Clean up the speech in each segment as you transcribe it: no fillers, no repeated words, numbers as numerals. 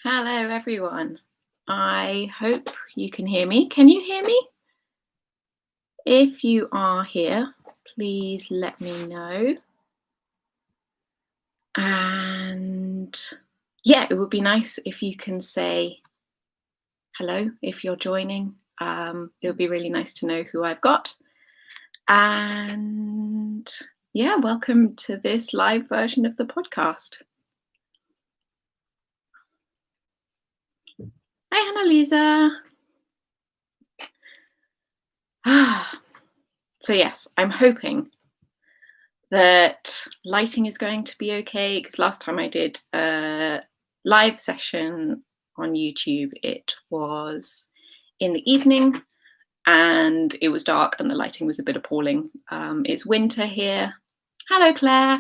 Hello, everyone. I hope you can hear me. Can you hear me? If you are here, please let me know. And yeah, it would be nice if you can say hello if you're joining. It would be really nice to know who I've got. And yeah, welcome to this live version of the podcast. Hi, Annalisa. So yes, I'm hoping that lighting is going to be okay, because last time I did a live session on YouTube, it was in the evening and it was dark and the lighting was a bit appalling. It's winter here. Hello, Claire.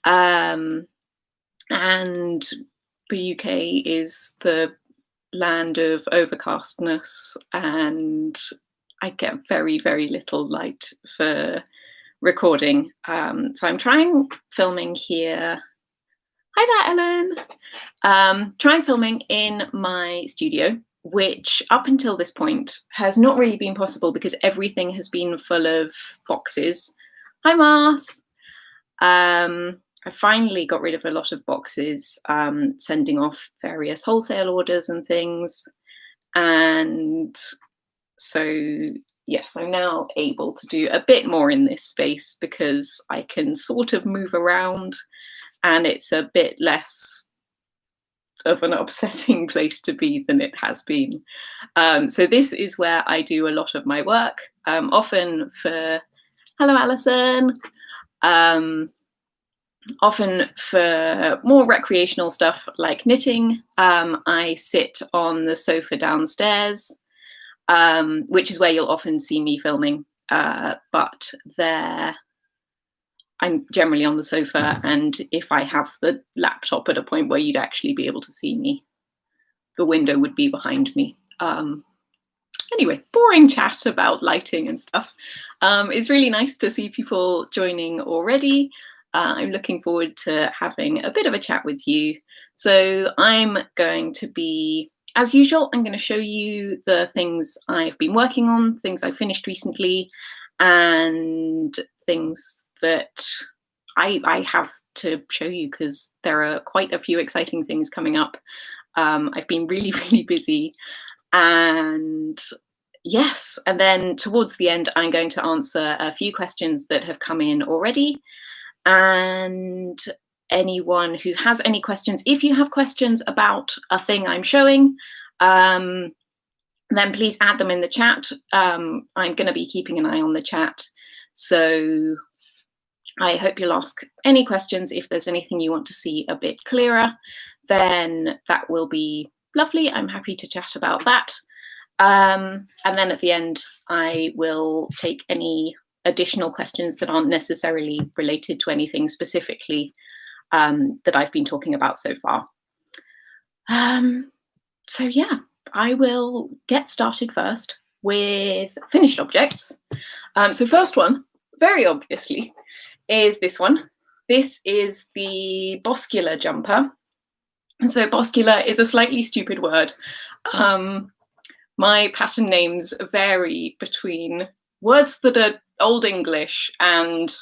And the UK is the land of overcastness, and I get very, very little light for recording. So I'm trying filming here. Hi there, Ellen. Trying filming in my studio, which up until this point has not really been possible because everything has been full of boxes. Hi, Mars. I finally got rid of a lot of boxes, sending off various wholesale orders and things. And so, yes, I'm now able to do a bit more in this space because I can sort of move around and it's a bit less of an upsetting place to be than it has been. So this is where I do a lot of my work, often for, hello, Alison. Often for more recreational stuff like knitting. I sit on the sofa downstairs, which is where you'll often see me filming, but there I'm generally on the sofa, and if I have the laptop at a point where you'd actually be able to see me, the window would be behind me. Anyway, boring chat about lighting and stuff. It's really nice to see people joining already. I'm looking forward to having a bit of a chat with you. So I'm going to be, as usual, I'm going to show you the things I've been working on, things I've finished recently, and things that I have to show you because there are quite a few exciting things coming up. I've been really, really busy. And yes, and then towards the end, I'm going to answer a few questions that have come in already. And anyone who has any questions, if you have questions about a thing I'm showing, then please add them in the chat. I'm going to be keeping an eye on the chat. So I hope you'll ask any questions. If there's anything you want to see a bit clearer, then that will be lovely. I'm happy to chat about that. And then at the end, I will take any additional questions that aren't necessarily related to anything specifically that I've been talking about so far. So yeah, I will get started first with finished objects. So first one, very obviously, is this one. This is the Boscula jumper. So Boscula is a slightly stupid word. My pattern names vary between words that are Old English and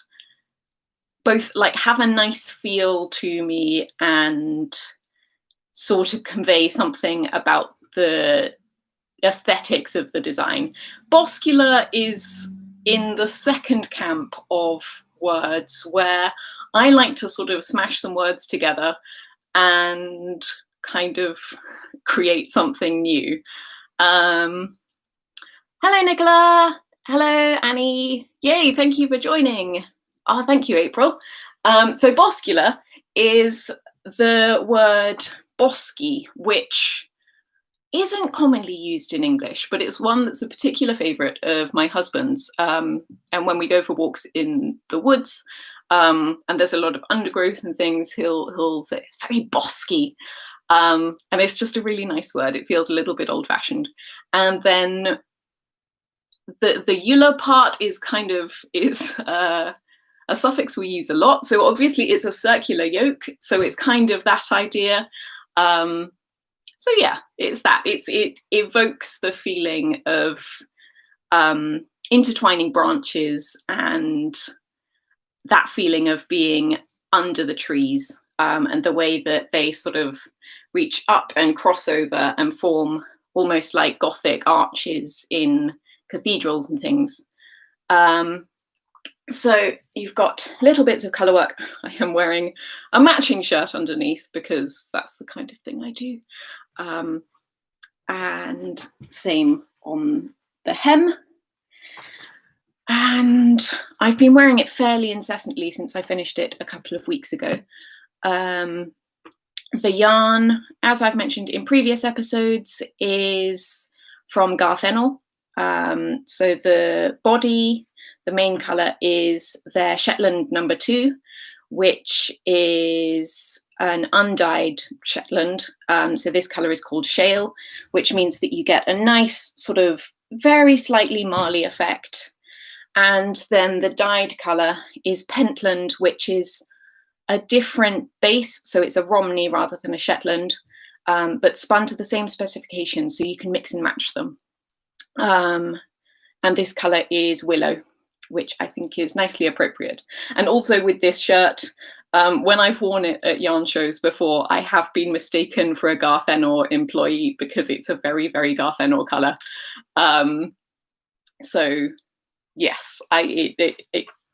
both like have a nice feel to me and sort of convey something about the aesthetics of the design. Boscula is in the second camp of words where I like to sort of smash some words together and kind of create something new. Hello, Nicola. Hello, Annie. Yay, thank you for joining. Oh, thank you, April. So Boscula is the word bosky, which isn't commonly used in English, but it's one that's a particular favourite of my husband's. And when we go for walks in the woods, and there's a lot of undergrowth and things, he'll say it's very bosky. And it's just a really nice word. It feels a little bit old-fashioned. And then the eula part is kind of a suffix we use a lot. So obviously it's a circular yoke. So it's kind of that idea. So yeah, it's that. It evokes the feeling of intertwining branches and that feeling of being under the trees, and the way that they sort of reach up and cross over and form almost like Gothic arches in cathedrals and things. Um, so you've got little bits of colour work. I am wearing a matching shirt underneath because that's the kind of thing I do. And same on the hem. And I've been wearing it fairly incessantly since I finished it a couple of weeks ago. The yarn, as I've mentioned in previous episodes, is from Garth Enel. So the body, the main colour is their Shetland number 2, which is an undyed Shetland. So this colour is called shale, which means that you get a nice sort of very slightly marley effect. And then the dyed colour is Pentland, which is a different base. So it's a Romney rather than a Shetland, but spun to the same specifications, so you can mix and match them. And this colour is Willow, which I think is nicely appropriate. And also with this shirt, when I've worn it at yarn shows before, I have been mistaken for a Garth Enor employee because it's a very, very Garth Enor colour. So yes, it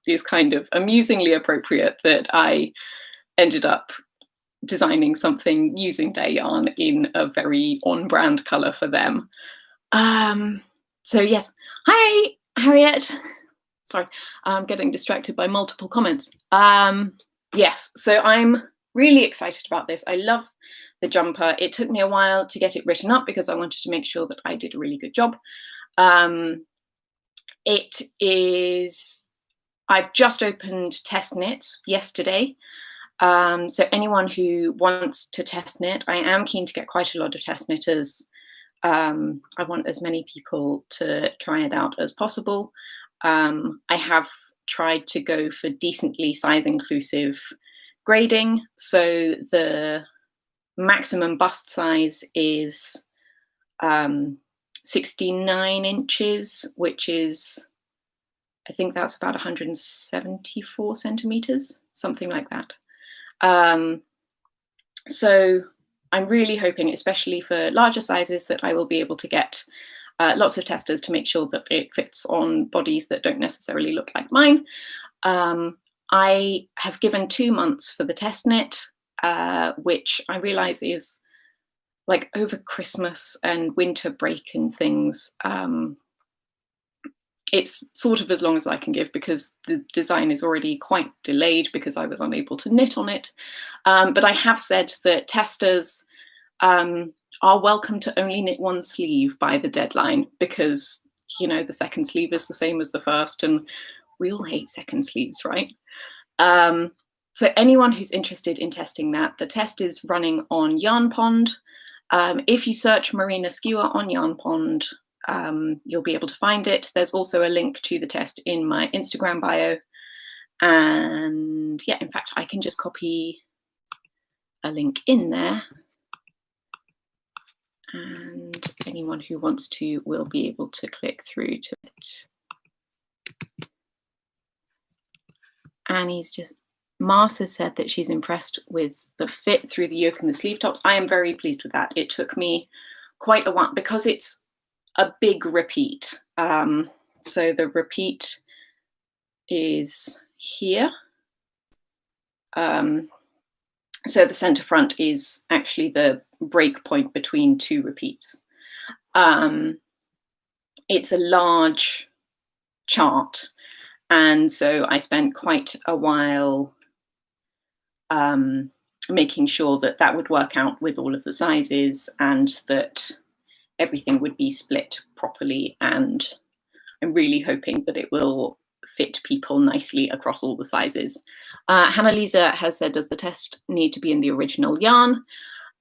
is kind of amusingly appropriate that I ended up designing something using their yarn in a very on-brand colour for them. So yes, hi Harriet. Sorry, I'm getting distracted by multiple comments. Yes, so I'm really excited about this. I love the jumper. It took me a while to get it written up because I wanted to make sure that I did a really good job. It is, I've just opened test knits yesterday. So anyone who wants to test knit, I am keen to get quite a lot of test knitters. I want as many people to try it out as possible. I have tried to go for decently size inclusive grading. So the maximum bust size is 69 inches, which is, I think that's about 174 centimeters, something like that. So I'm really hoping, especially for larger sizes, that I will be able to get lots of testers to make sure that it fits on bodies that don't necessarily look like mine. I have given 2 months for the test knit, which I realise is like over Christmas and winter break and things. It's sort of as long as I can give because the design is already quite delayed because I was unable to knit on it. But I have said that testers are welcome to only knit one sleeve by the deadline because, you know, the second sleeve is the same as the first and we all hate second sleeves, right? So anyone who's interested in testing that, the test is running on Yarn Pond. If you search Marina Skua on Yarn Pond, you'll be able to find it. There's also a link to the test in my Instagram bio. And yeah, in fact, I can just copy a link in there. And anyone who wants to will be able to click through to it. Annie's just, Mars has said that she's impressed with the fit through the yoke and the sleeve tops. I am very pleased with that. It took me quite a while because it's a big repeat. So the repeat is here. So the center front is actually the break point between 2 repeats. It's a large chart. And so I spent quite a while making sure that that would work out with all of the sizes and that everything would be split properly. And I'm really hoping that it will fit people nicely across all the sizes. Hannah-Lisa has said, does the test need to be in the original yarn?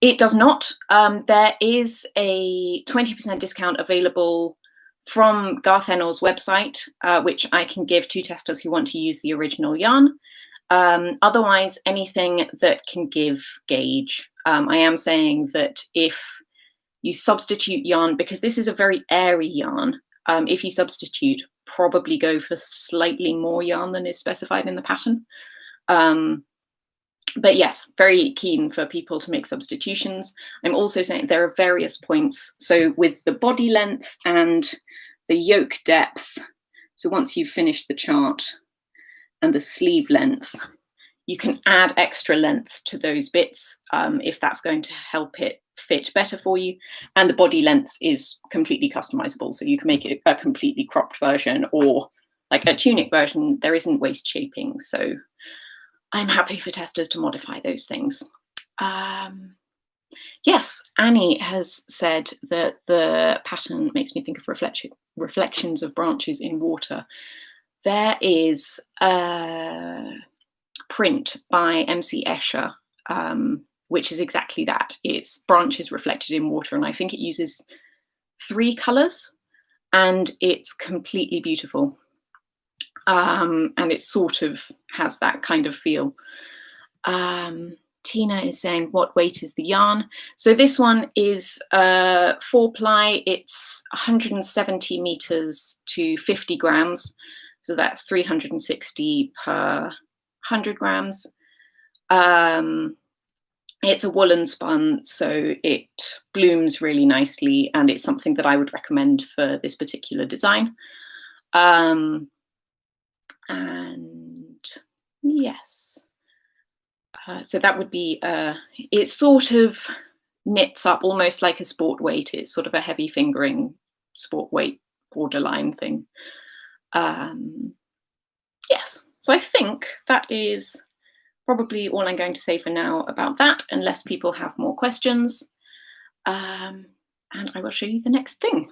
It does not. There is a 20% discount available from Garth Enel's website, which I can give to testers who want to use the original yarn. Otherwise, anything that can give gauge. I am saying that if You substitute yarn, because this is a very airy yarn. If you substitute, probably go for slightly more yarn than is specified in the pattern. But yes, very keen for people to make substitutions. I'm also saying there are various points. So with the body length and the yoke depth, so once you've finished the chart, and the sleeve length, you can add extra length to those bits if that's going to help it fit better for you. And the body length is completely customizable. So you can make it a completely cropped version, or like a tunic version. There isn't waist shaping. So I'm happy for testers to modify those things. Yes, Annie has said that the pattern makes me think of reflections of branches in water. There is a print by MC Escher, which is exactly that. It's branches reflected in water, and I think it uses 3 colours, and it's completely beautiful. And it sort of has that kind of feel. Tina is saying, what weight is the yarn? So this one is 4-ply. It's 170 meters to 50 grams. So that's 360 per 100 grams. It's a woolen spun, so it blooms really nicely, and it's something that I would recommend for this particular design. And yes, so that would be, it sort of knits up almost like a sport weight. It's sort of a heavy fingering sport weight borderline thing. Yes, so I think that is probably all I'm going to say for now about that, unless people have more questions. And I will show you the next thing.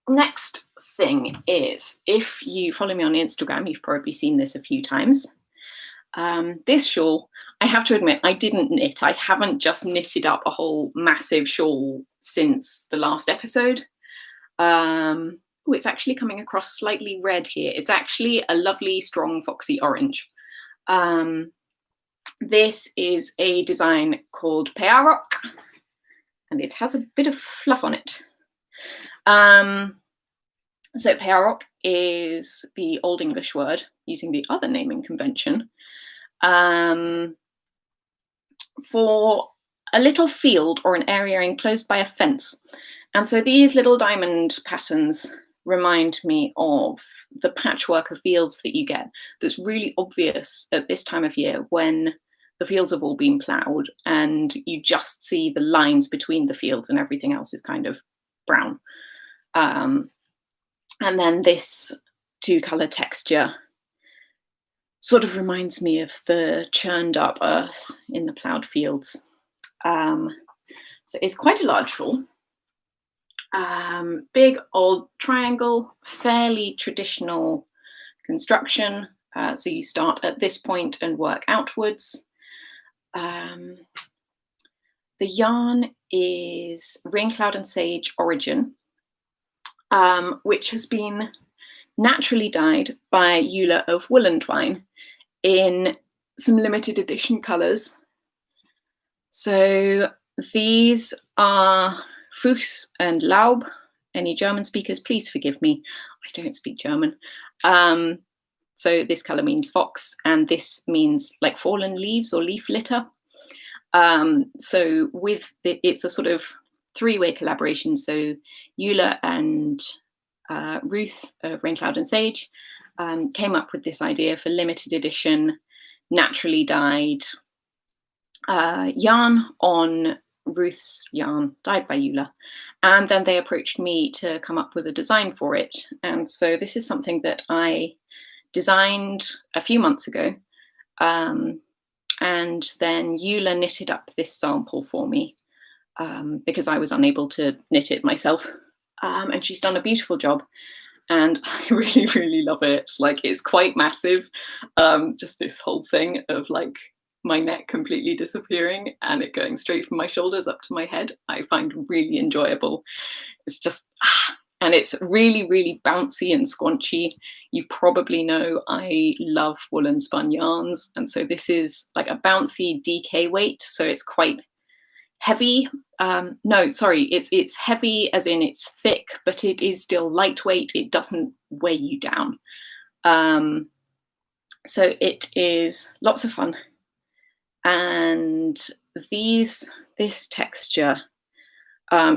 Next thing is, if you follow me on Instagram, you've probably seen this a few times. This shawl, I have to admit, I didn't knit. I haven't just knitted up a whole massive shawl since the last episode. Oh, it's actually coming across slightly red here. It's actually a lovely, strong, foxy orange. This is a design called Pearrock, and it has a bit of fluff on it. So Pearrock is the Old English word, using the other naming convention, for a little field or an area enclosed by a fence. And so these little diamond patterns remind me of the patchwork of fields that you get that's really obvious at this time of year, when the fields have all been ploughed and you just see the lines between the fields and everything else is kind of brown. And then this 2-colour texture sort of reminds me of the churned up earth in the ploughed fields. So it's quite a large shawl. Big old triangle, fairly traditional construction. So you start at this point and work outwards. The yarn is Rain Cloud and Sage Origin, which has been naturally dyed by Eula of Woolen Twine in some limited edition colours. So these are Fuchs and Laub. Any German speakers, please forgive me. I don't speak German. So this colour means fox, and this means like fallen leaves or leaf litter. So with it's a sort of 3-way collaboration. So Eula and Ruth of Rain Cloud and Sage came up with this idea for limited edition, naturally dyed yarn on Ruth's yarn, dyed by Eula. And then they approached me to come up with a design for it. And so this is something that I designed a few months ago. And then Eula knitted up this sample for me because I was unable to knit it myself. And she's done a beautiful job. And I really, really love it. Like, it's quite massive. Just this whole thing of like my neck completely disappearing and it going straight from my shoulders up to my head, I find really enjoyable. It's just, and it's really, really bouncy and squanchy. You probably know I love woolen spun yarns. And so this is like a bouncy DK weight. So it's quite heavy. No, sorry, it's heavy as in it's thick, but it is still lightweight. It doesn't weigh you down. So it is lots of fun. And this texture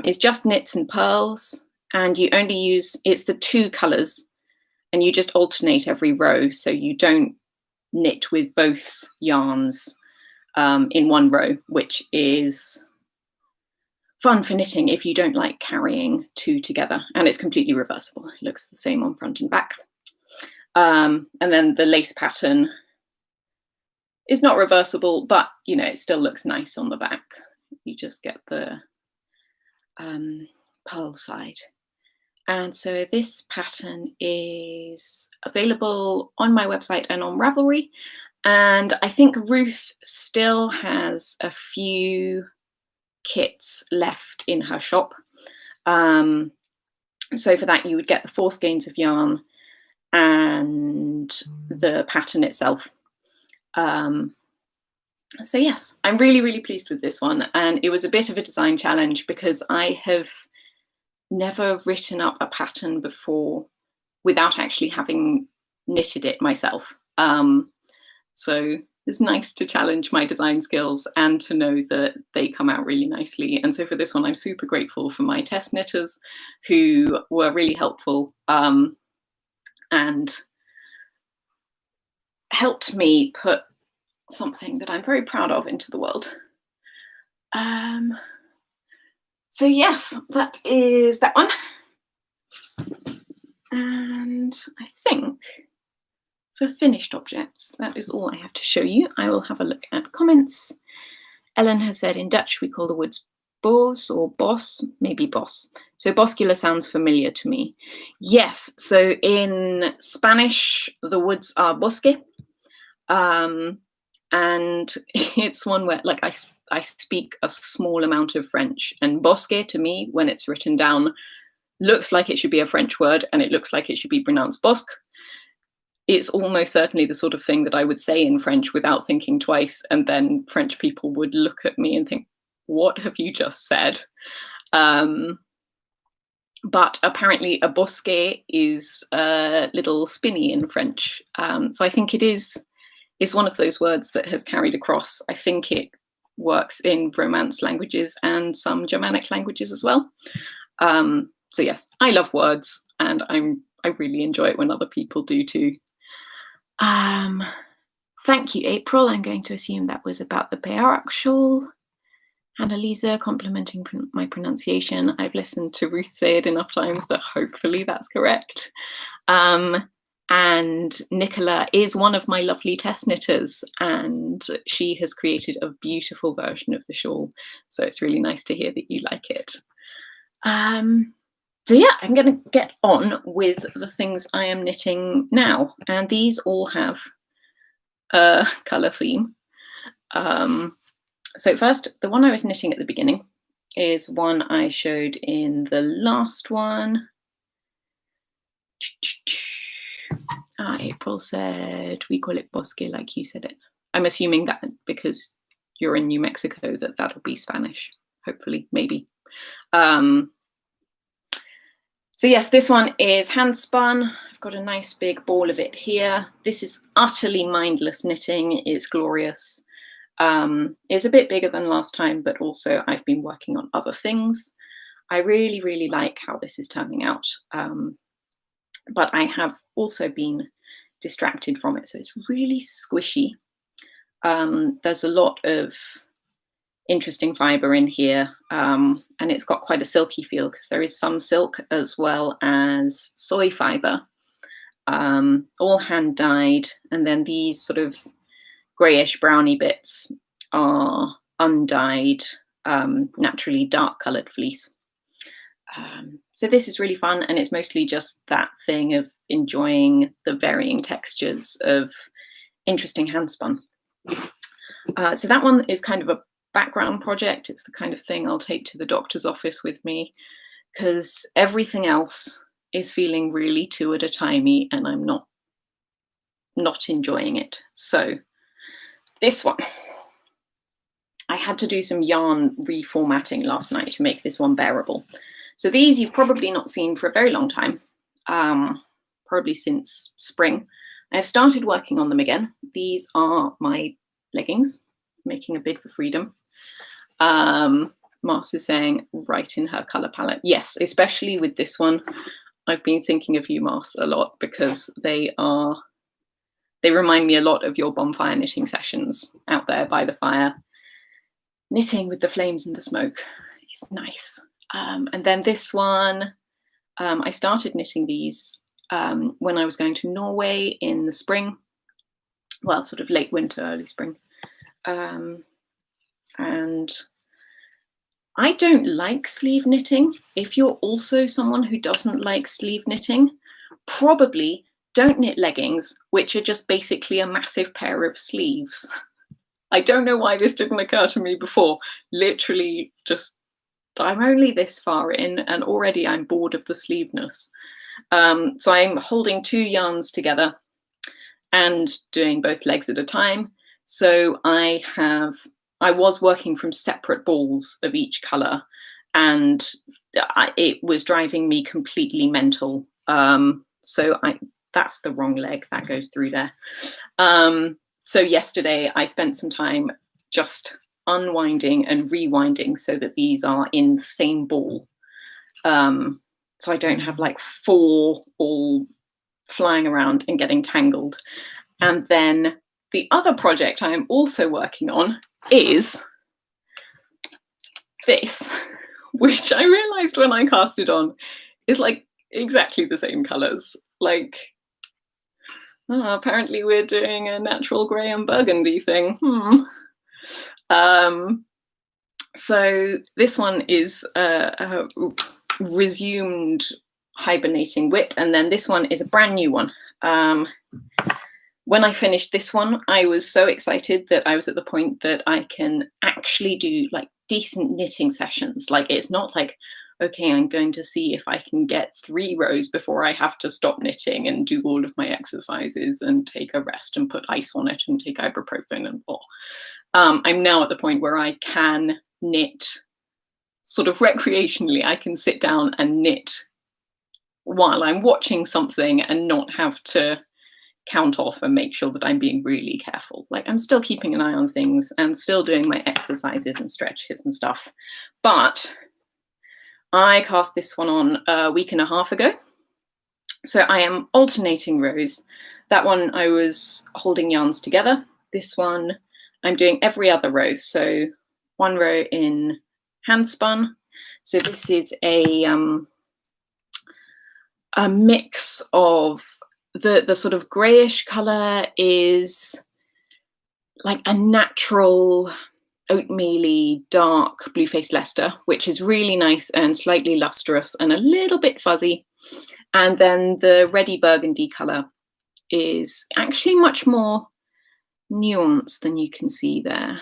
is just knits and pearls, and you only use, it's the 2 colors, and you just alternate every row, so you don't knit with both yarns in one row, which is fun for knitting if you don't like carrying 2 together. And it's completely reversible. It looks the same on front and back. And then the lace pattern is not reversible, but you know, it still looks nice on the back. You just get the pearl side. And so this pattern is available on my website and on Ravelry. And I think Ruth still has a few kits left in her shop. So for that, you would get the 4 skeins of yarn and the pattern itself. So yes, I'm really, really pleased with this one. And it was a bit of a design challenge because I have never written up a pattern before without actually having knitted it myself. So it's nice to challenge my design skills and to know that they come out really nicely. And so for this one, I'm super grateful for my test knitters who were really helpful and helped me put something that I'm very proud of into the world. So yes, that is that one. And I think for finished objects, that is all I have to show you. I will have a look at comments. Ellen has said in Dutch we call the woods bos or bos, maybe bos. So boscula sounds familiar to me. Yes, so in Spanish, the woods are bosque. And it's one where, like, I speak a small amount of French, and bosque to me, when it's written down, looks like it should be a French word, and it looks like it should be pronounced bosque. It's almost certainly the sort of thing that I would say in French without thinking twice, and then French people would look at me and think, what have you just said? But apparently a bosque is a little spinny in French. So I think it's one of those words that has carried across. I think it works in Romance languages and some Germanic languages as well. So yes, I love words, and I really enjoy it when other people do too. Thank you, April. I'm going to assume that was about the Pearak shawl. Annalisa complimenting my pronunciation. I've listened to Ruth say it enough times that hopefully that's correct. And Nicola is one of my lovely test knitters, and she has created a beautiful version of the shawl. So it's really nice to hear that you like it. So yeah, I'm going to get on with the things I am knitting now. And these all have a colour theme. So first, the one I was knitting at the beginning is one I showed in the last one. April said, we call it bosque like you said it. I'm assuming that because you're in New Mexico that that'll be Spanish, hopefully, maybe. So yes, this one is hand spun. I've got a nice big ball of it here. This is utterly mindless knitting. It's glorious. It's a bit bigger than last time, but also I've been working on other things. I really, really like how this is turning out. But I have also been distracted from it. So it's really squishy. There's a lot of interesting fiber in here, and it's got quite a silky feel because there is some silk as well as soy fiber, all hand dyed. And then these sort of grayish browny bits are undyed, naturally dark coloured fleece. So this is really fun, and it's mostly just that thing of enjoying the varying textures of interesting hand spun. So that one is kind of a background project. It's the kind of thing I'll take to the doctor's office with me, because everything else is feeling really two at a timey, and I'm not enjoying it. So this one, I had to do some yarn reformatting last night to make this one bearable. So these you've probably not seen for a very long time, probably since spring. I've started working on them again. These are my leggings, making a bid for freedom. Mars is saying right in her color palette. Yes, especially with this one. I've been thinking of you, Mars, a lot because they remind me a lot of your bonfire knitting sessions out there by the fire. Knitting with the flames and the smoke is nice. And then this one, I started knitting these when I was going to Norway in the spring, well, sort of late winter, early spring. And I don't like sleeve knitting. If you're also someone who doesn't like sleeve knitting, probably don't knit leggings, which are just basically a massive pair of sleeves. I don't know why this didn't occur to me before. Literally just, I'm only this far in and already I'm bored of the sleeveness. So I'm holding 2 yarns together and doing both legs at a time. So I was working from separate balls of each colour, and it was driving me completely mental. So that's the wrong leg, that goes through there. So yesterday I spent some time just unwinding and rewinding so that these are in the same ball. So I don't have like 4 all flying around and getting tangled. And then the other project I am also working on is this, which I realized when I cast it on is like exactly the same colors. Like, apparently we're doing a natural grey and burgundy thing. So this one is a resumed hibernating whip, and then this one is a brand new one. When I finished this one, I was so excited that I was at the point that I can actually do like decent knitting sessions. Like, it's not like, okay, I'm going to see if I can get 3 rows before I have to stop knitting and do all of my exercises and take a rest and put ice on it and take ibuprofen and blah. I'm now at the point where I can knit sort of recreationally. I can sit down and knit while I'm watching something and not have to count off and make sure that I'm being really careful. Like, I'm still keeping an eye on things and still doing my exercises and stretches and stuff. But I cast this one on a week and a half ago. So I am alternating rows. That one I was holding yarns together. This one I'm doing every other row. So 1 row in hand spun. So this is a mix of the sort of greyish colour is like a natural oatmeal-y dark blue-faced Leicester, which is really nice and slightly lustrous and a little bit fuzzy. And then the reddy burgundy colour is actually much more nuanced than you can see there.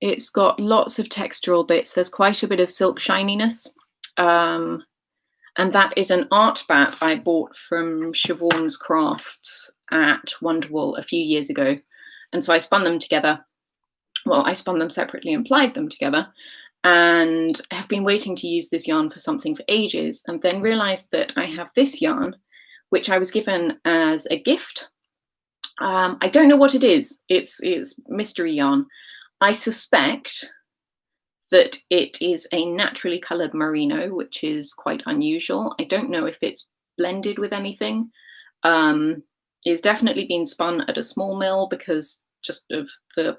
It's got lots of textural bits. There's quite a bit of silk shininess. And that is an art bat I bought from Siobhan's Crafts at Wonderwall a few years ago. And so I spun them together. Well, I spun them separately and plied them together, and have been waiting to use this yarn for something for ages, and then realized that I have this yarn, which I was given as a gift. I don't know what it is. It's mystery yarn. I suspect that it is a naturally coloured merino, which is quite unusual. I don't know if it's blended with anything. It's definitely been spun at a small mill because just of the,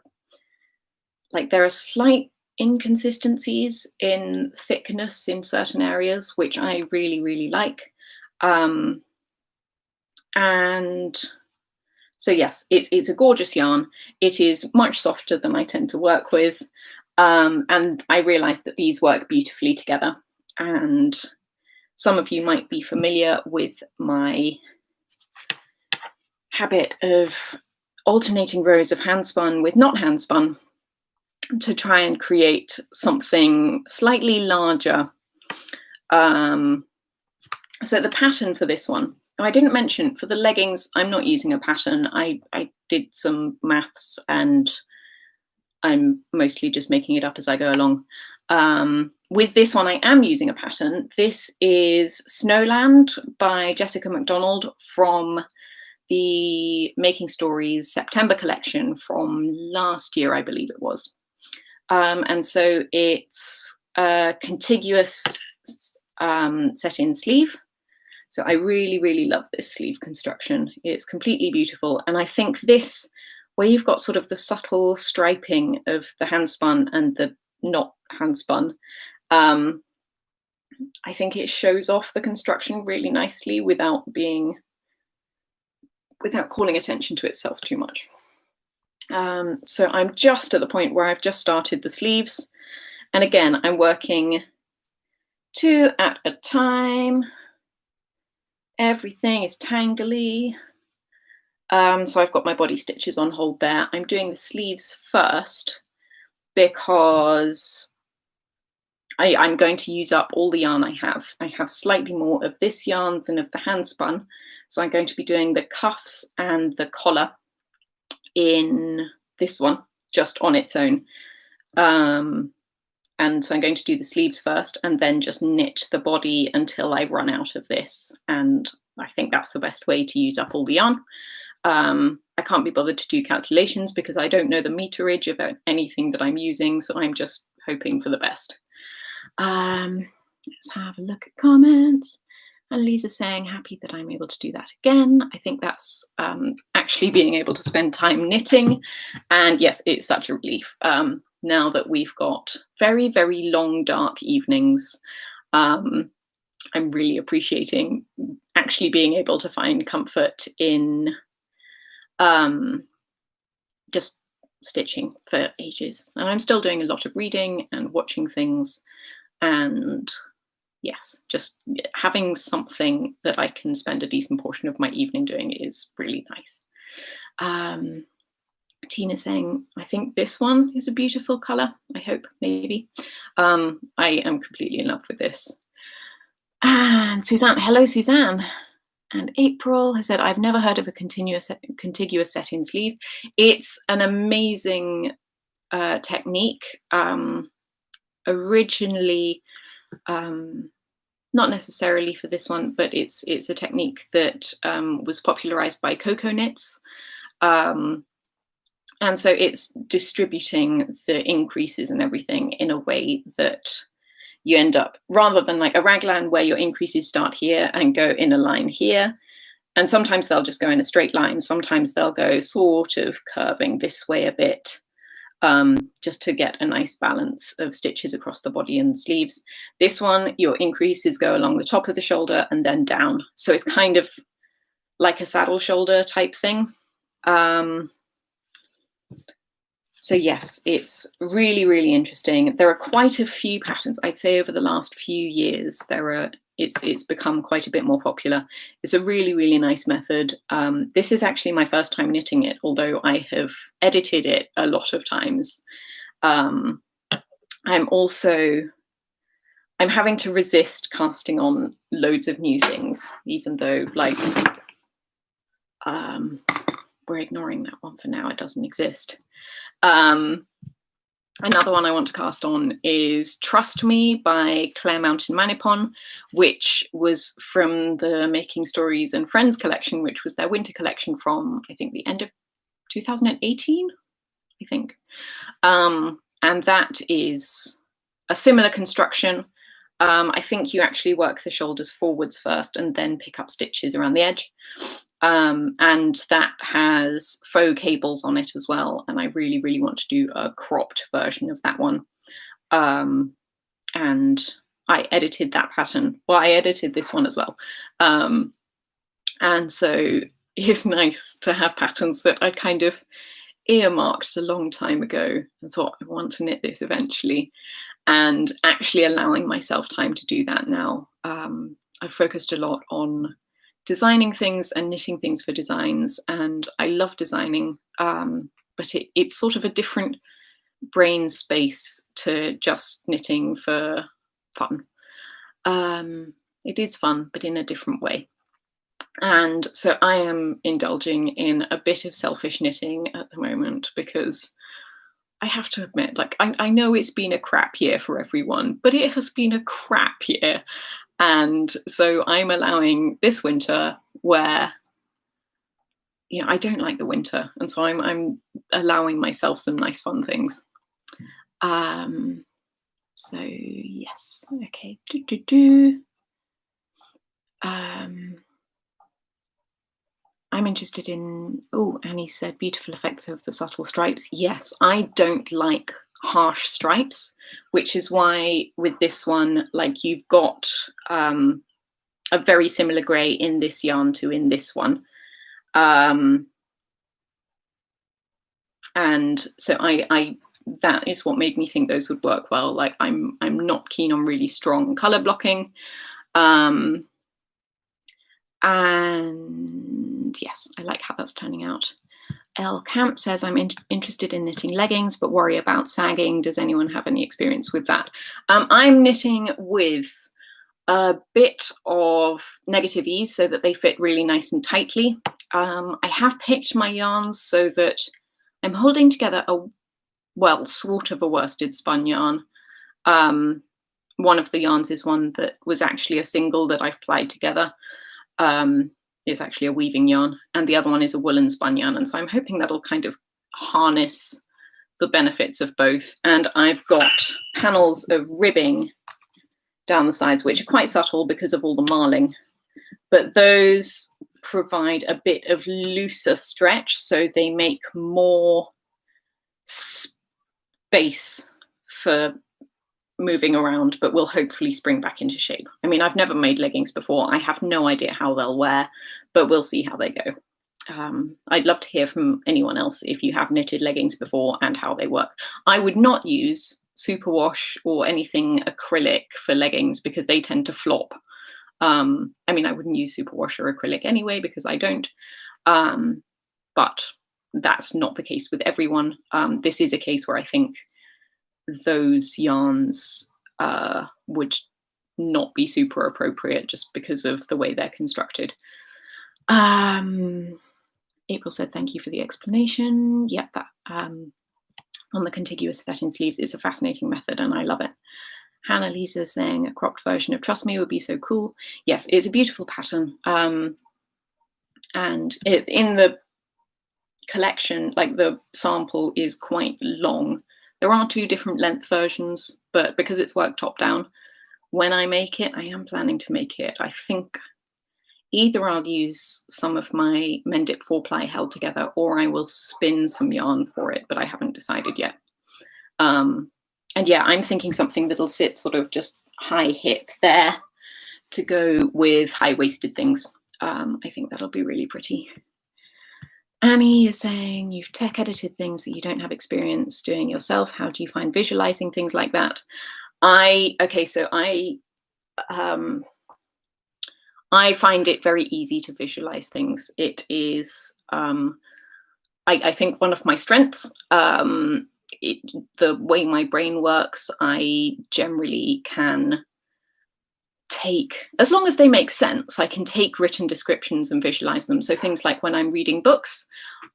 like, there are slight inconsistencies in thickness in certain areas, which I really, really like. And so yes, it's a gorgeous yarn. It is much softer than I tend to work with. And I realized that these work beautifully together. And some of you might be familiar with my habit of alternating rows of handspun with not handspun to try and create something slightly larger. So the pattern for this one, I didn't mention, for the leggings, I'm not using a pattern. I did some maths and I'm mostly just making it up as I go along. With this one, I am using a pattern. This is Snowland by Jessica McDonald from the Making Stories September collection from last year, I believe it was. And so it's a contiguous set-in sleeve. So I really, really love this sleeve construction. It's completely beautiful. And I think this, where you've got sort of the subtle striping of the handspun and the not handspun, I think it shows off the construction really nicely without calling attention to itself too much. So I'm just at the point where I've just started the sleeves. And again, I'm working 2 at a time. Everything is tangly. So I've got my body stitches on hold there. I'm doing the sleeves first because I'm going to use up all the yarn I have. I have slightly more of this yarn than of the handspun. So I'm going to be doing the cuffs and the collar in this one, just on its own. And so I'm going to do the sleeves first and then just knit the body until I run out of this. And I think that's the best way to use up all the yarn. I can't be bothered to do calculations because I don't know the meterage about anything that I'm using. So I'm just hoping for the best. Let's have a look at comments. And Lisa's saying, happy that I'm able to do that again. I think that's actually being able to spend time knitting. And yes, it's such a relief. Now that we've got very, very long, dark evenings, I'm really appreciating actually being able to find comfort in just stitching for ages. And I'm still doing a lot of reading and watching things. And yes, just having something that I can spend a decent portion of my evening doing is really nice. Tina saying, I think this one is a beautiful colour. I hope, maybe. I am completely in love with this. And Suzanne, hello, Suzanne. And April has said, I've never heard of a contiguous set-in sleeve. It's an amazing technique. Originally, not necessarily for this one, but it's a technique that was popularized by Coco Knits. And so it's distributing the increases and everything in a way that you end up, rather than like a raglan where your increases start here and go in a line here. And sometimes they'll just go in a straight line. Sometimes they'll go sort of curving this way a bit, just to get a nice balance of stitches across the body and sleeves. This one, your increases go along the top of the shoulder and then down. So it's kind of like a saddle shoulder type thing. So yes, it's really, really interesting. There are quite a few patterns. I'd say over the last few years, it's become quite a bit more popular. It's a really, really nice method. This is actually my first time knitting it, although I have edited it a lot of times. I'm having to resist casting on loads of new things, even though like we're ignoring that one for now. It doesn't exist. Another one I want to cast on is Trust Me by Claire Mountain Manipon, which was from the Making Stories and Friends collection, which was their winter collection from, I think, the end of 2018, I think. And that is a similar construction. I think you actually work the shoulders forwards first and then pick up stitches around the edge. And that has faux cables on it as well. And I really, really want to do a cropped version of that one. And I edited that pattern. Well, I edited this one as well. And so it's nice to have patterns that I kind of earmarked a long time ago and thought I want to knit this eventually, and actually allowing myself time to do that now. I've focused a lot on designing things and knitting things for designs, and I love designing, but it's sort of a different brain space to just knitting for fun. It is fun, but in a different way. And so I am indulging in a bit of selfish knitting at the moment because I have to admit, like, I know it's been a crap year for everyone, but it has been a crap year. And so I'm allowing this winter where, I don't like the winter. And so I'm allowing myself some nice fun things. Um, so yes, okay. Do, do, do. I'm interested in, oh, Annie said beautiful effects of the subtle stripes. Yes, I don't like harsh stripes, which is why with this one, like you've got a very similar grey in this yarn to in this one. And so I that is what made me think those would work well. Like I'm not keen on really strong color blocking. And yes, I like how that's turning out. L Camp says, I'm interested in knitting leggings, but worry about sagging. Does anyone have any experience with that? I'm knitting with a bit of negative ease so that they fit really nice and tightly. I have picked my yarns so that I'm holding together sort of a worsted spun yarn. One of the yarns is one that was actually a single that I've plied together. It's actually a weaving yarn, and the other one is a woolen spun yarn. And so I'm hoping that'll kind of harness the benefits of both. And I've got panels of ribbing down the sides, which are quite subtle because of all the marling, but those provide a bit of looser stretch, so they make more space for moving around, but will hopefully spring back into shape. I mean, I've never made leggings before. I have no idea how they'll wear, but we'll see how they go. I'd love to hear from anyone else if you have knitted leggings before and how they work. I would not use superwash or anything acrylic for leggings because they tend to flop. I mean, I wouldn't use superwash or acrylic anyway because I don't, but that's not the case with everyone. This is a case where I think those yarns would not be super appropriate just because of the way they're constructed. April said, thank you for the explanation. Yep, that on the contiguous set-in sleeves is a fascinating method and I love it. Hannah Lisa saying a cropped version of Trust Me would be so cool. Yes, it's a beautiful pattern. And in the collection, like the sample is quite long. There are 2 different length versions, but because it's worked top down, when I make it, I am planning to make it. I think either I'll use some of my Mendip 4-ply held together or I will spin some yarn for it, but I haven't decided yet. And yeah, I'm thinking something that'll sit sort of just high hip there to go with high-waisted things. I think that'll be really pretty. Annie is saying, you've tech edited things that you don't have experience doing yourself. How do you find visualizing things like that? I find it very easy to visualize things. It is, I think, one of my strengths. The way my brain works, I generally can take, as long as they make sense, I can take written descriptions and visualize them. So things like when I'm reading books,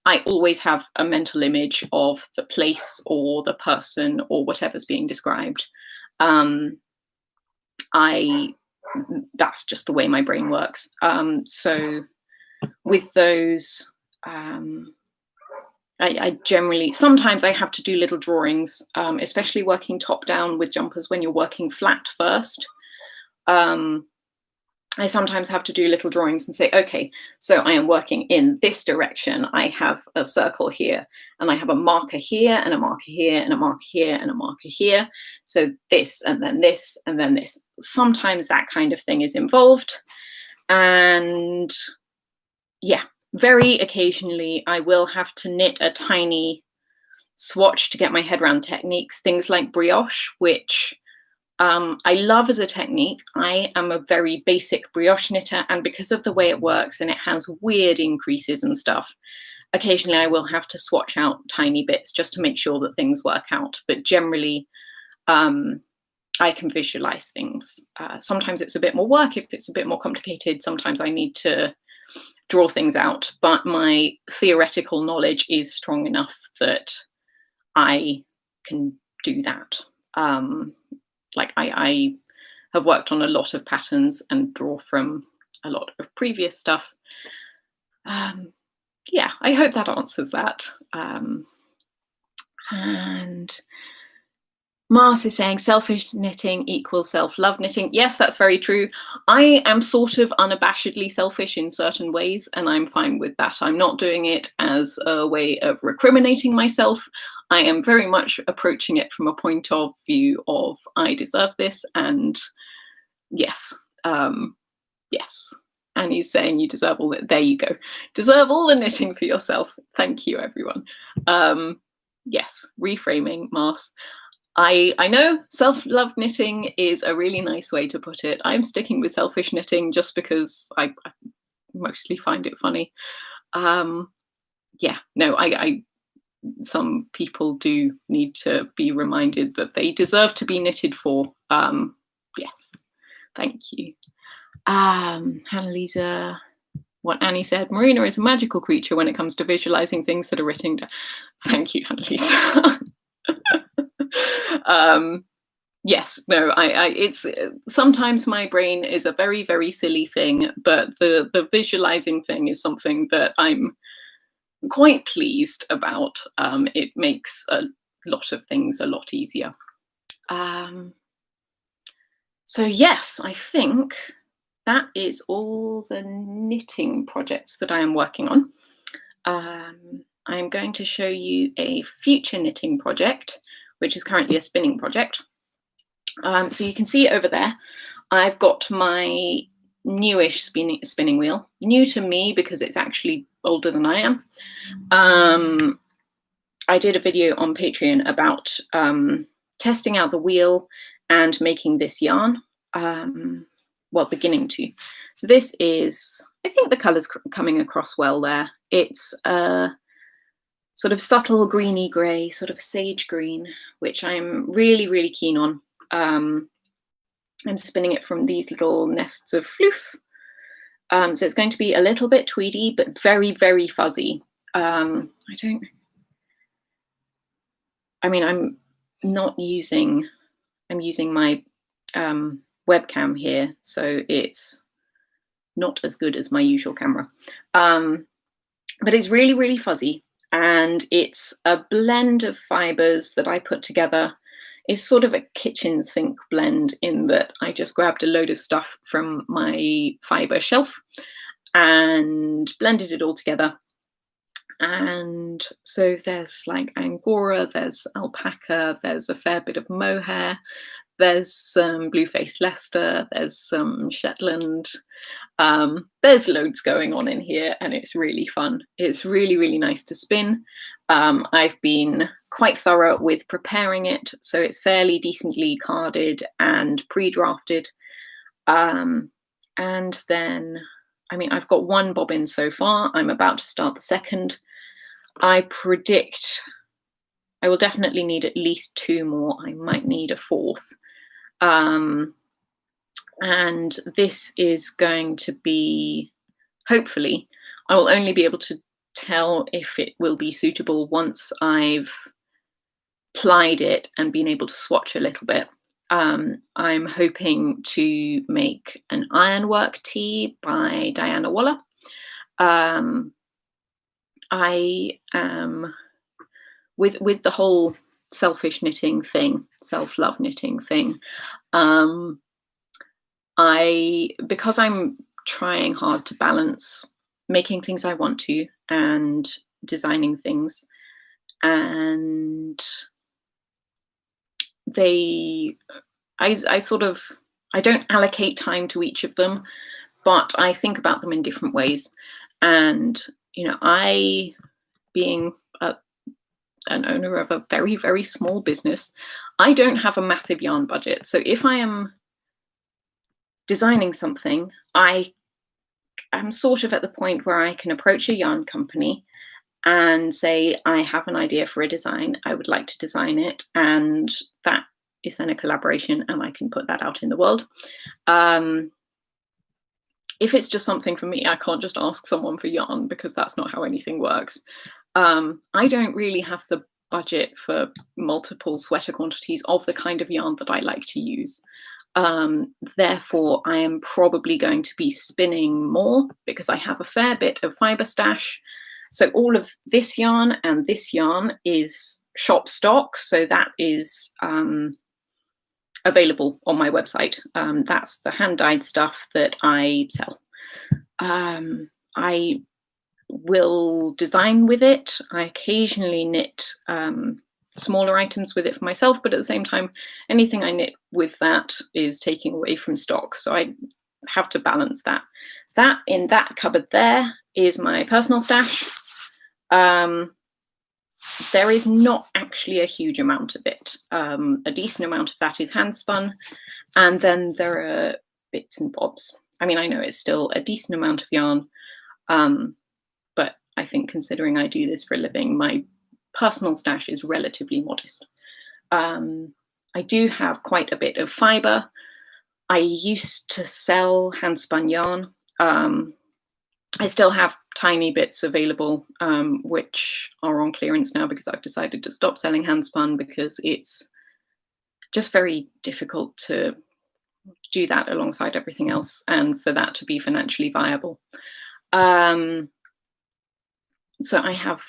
I always have a mental image of the place or the person or whatever's being described. That's just the way my brain works. So with those, I generally, sometimes I have to do little drawings, especially working top down with jumpers when you're working flat first. I sometimes have to do little drawings and say, okay, so I am working in this direction. I have a circle here and I have a marker here and a marker here and a marker here and a marker here. So this and then this and then this. Sometimes that kind of thing is involved. And yeah, very occasionally I will have to knit a tiny swatch to get my head around techniques, things like brioche, which I love as a technique. I am a very basic brioche knitter, and because of the way it works and it has weird increases and stuff, occasionally I will have to swatch out tiny bits just to make sure that things work out. But generally, I can visualize things. Sometimes it's a bit more work if it's a bit more complicated. Sometimes I need to draw things out, but my theoretical knowledge is strong enough that I can do that. Like I have worked on a lot of patterns and draw from a lot of previous stuff. Yeah, I hope that answers that. And Mars is saying selfish knitting equals self-love knitting. Yes, that's very true. I am sort of unabashedly selfish in certain ways, and I'm fine with that. I'm not doing it as a way of recriminating myself. I am very much approaching it from a point of view of I deserve this, and yes, yes. And he's saying you deserve all that. There you go. Deserve all the knitting for yourself. Thank you, everyone. Yes, reframing, Mars. I know self-love knitting is a really nice way to put it. I'm sticking with selfish knitting just because I mostly find it funny. Yeah, no, some people do need to be reminded that they deserve to be knitted for. Yes, thank you. Hannah-Lisa, what Annie said, Marina is a magical creature when it comes to visualizing things that are written down. Thank you, Hannah-Lisa. Yes, no, it's sometimes my brain is a very, very silly thing, but the visualizing thing is something that I'm quite pleased about. It makes a lot of things a lot easier. So yes, I think that is all the knitting projects that I am working on. I'm going to show you a future knitting project, which is currently a spinning project. So you can see over there, I've got my newish spinning wheel, new to me because it's actually older than I am. I did a video on Patreon about testing out the wheel and making this yarn, well, beginning to. So this is, I think the colour's coming across well there. It's a sort of subtle greeny grey, sort of sage green, which I'm really, really keen on. I'm spinning it from these little nests of floof. So it's going to be a little bit tweedy, but very, very fuzzy. I'm using my webcam here, so it's not as good as my usual camera. But it's really, really fuzzy, and it's a blend of fibres that I put together. It's sort of a kitchen sink blend in that I just grabbed a load of stuff from my fibre shelf and blended it all together. And so there's like Angora, there's alpaca, there's a fair bit of mohair, there's some blue-faced Leicester, there's some Shetland. There's loads going on in here, and it's really fun. It's really, really nice to spin. I've been quite thorough with preparing it, so it's fairly decently carded and pre-drafted. And then, I've got one bobbin so far. I'm about to start the second. I predict I will definitely need at least 2 more. I might need a 4th. And this is going to be, hopefully, I will only be able to tell if it will be suitable once I've plied it and been able to swatch a little bit. I'm hoping to make an ironwork tee by Diana Waller. I am with the whole selfish knitting thing, self-love knitting thing. Because I'm trying hard to balance making things I want to and designing things, and I don't allocate time to each of them, but I think about them in different ways. And I, being an owner of a very, very small business, I don't have a massive yarn budget. So if I am designing something, I'm sort of at the point where I can approach a yarn company and say, I have an idea for a design, I would like to design it, and that is then a collaboration, and I can put that out in the world. If it's just something for me, I can't just ask someone for yarn, because that's not how anything works. I don't really have the budget for multiple sweater quantities of the kind of yarn that I like to use. Therefore, I am probably going to be spinning more because I have a fair bit of fibre stash. So all of this yarn and this yarn is shop stock. So that is available on my website. That's the hand-dyed stuff that I sell. I will design with it. I occasionally knit smaller items with it for myself, but at the same time, anything I knit with that is taking away from stock. So I have to balance that. That in that cupboard there is my personal stash. There is not actually a huge amount of it. A decent amount of that is hand spun, and then there are bits and bobs. I mean, I know it's still a decent amount of yarn, but I think considering I do this for a living, my personal stash is relatively modest. I do have quite a bit of fibre. I used to sell hand spun yarn. I still have tiny bits available, which are on clearance now because I've decided to stop selling hand spun because it's just very difficult to do that alongside everything else and for that to be financially viable. So I have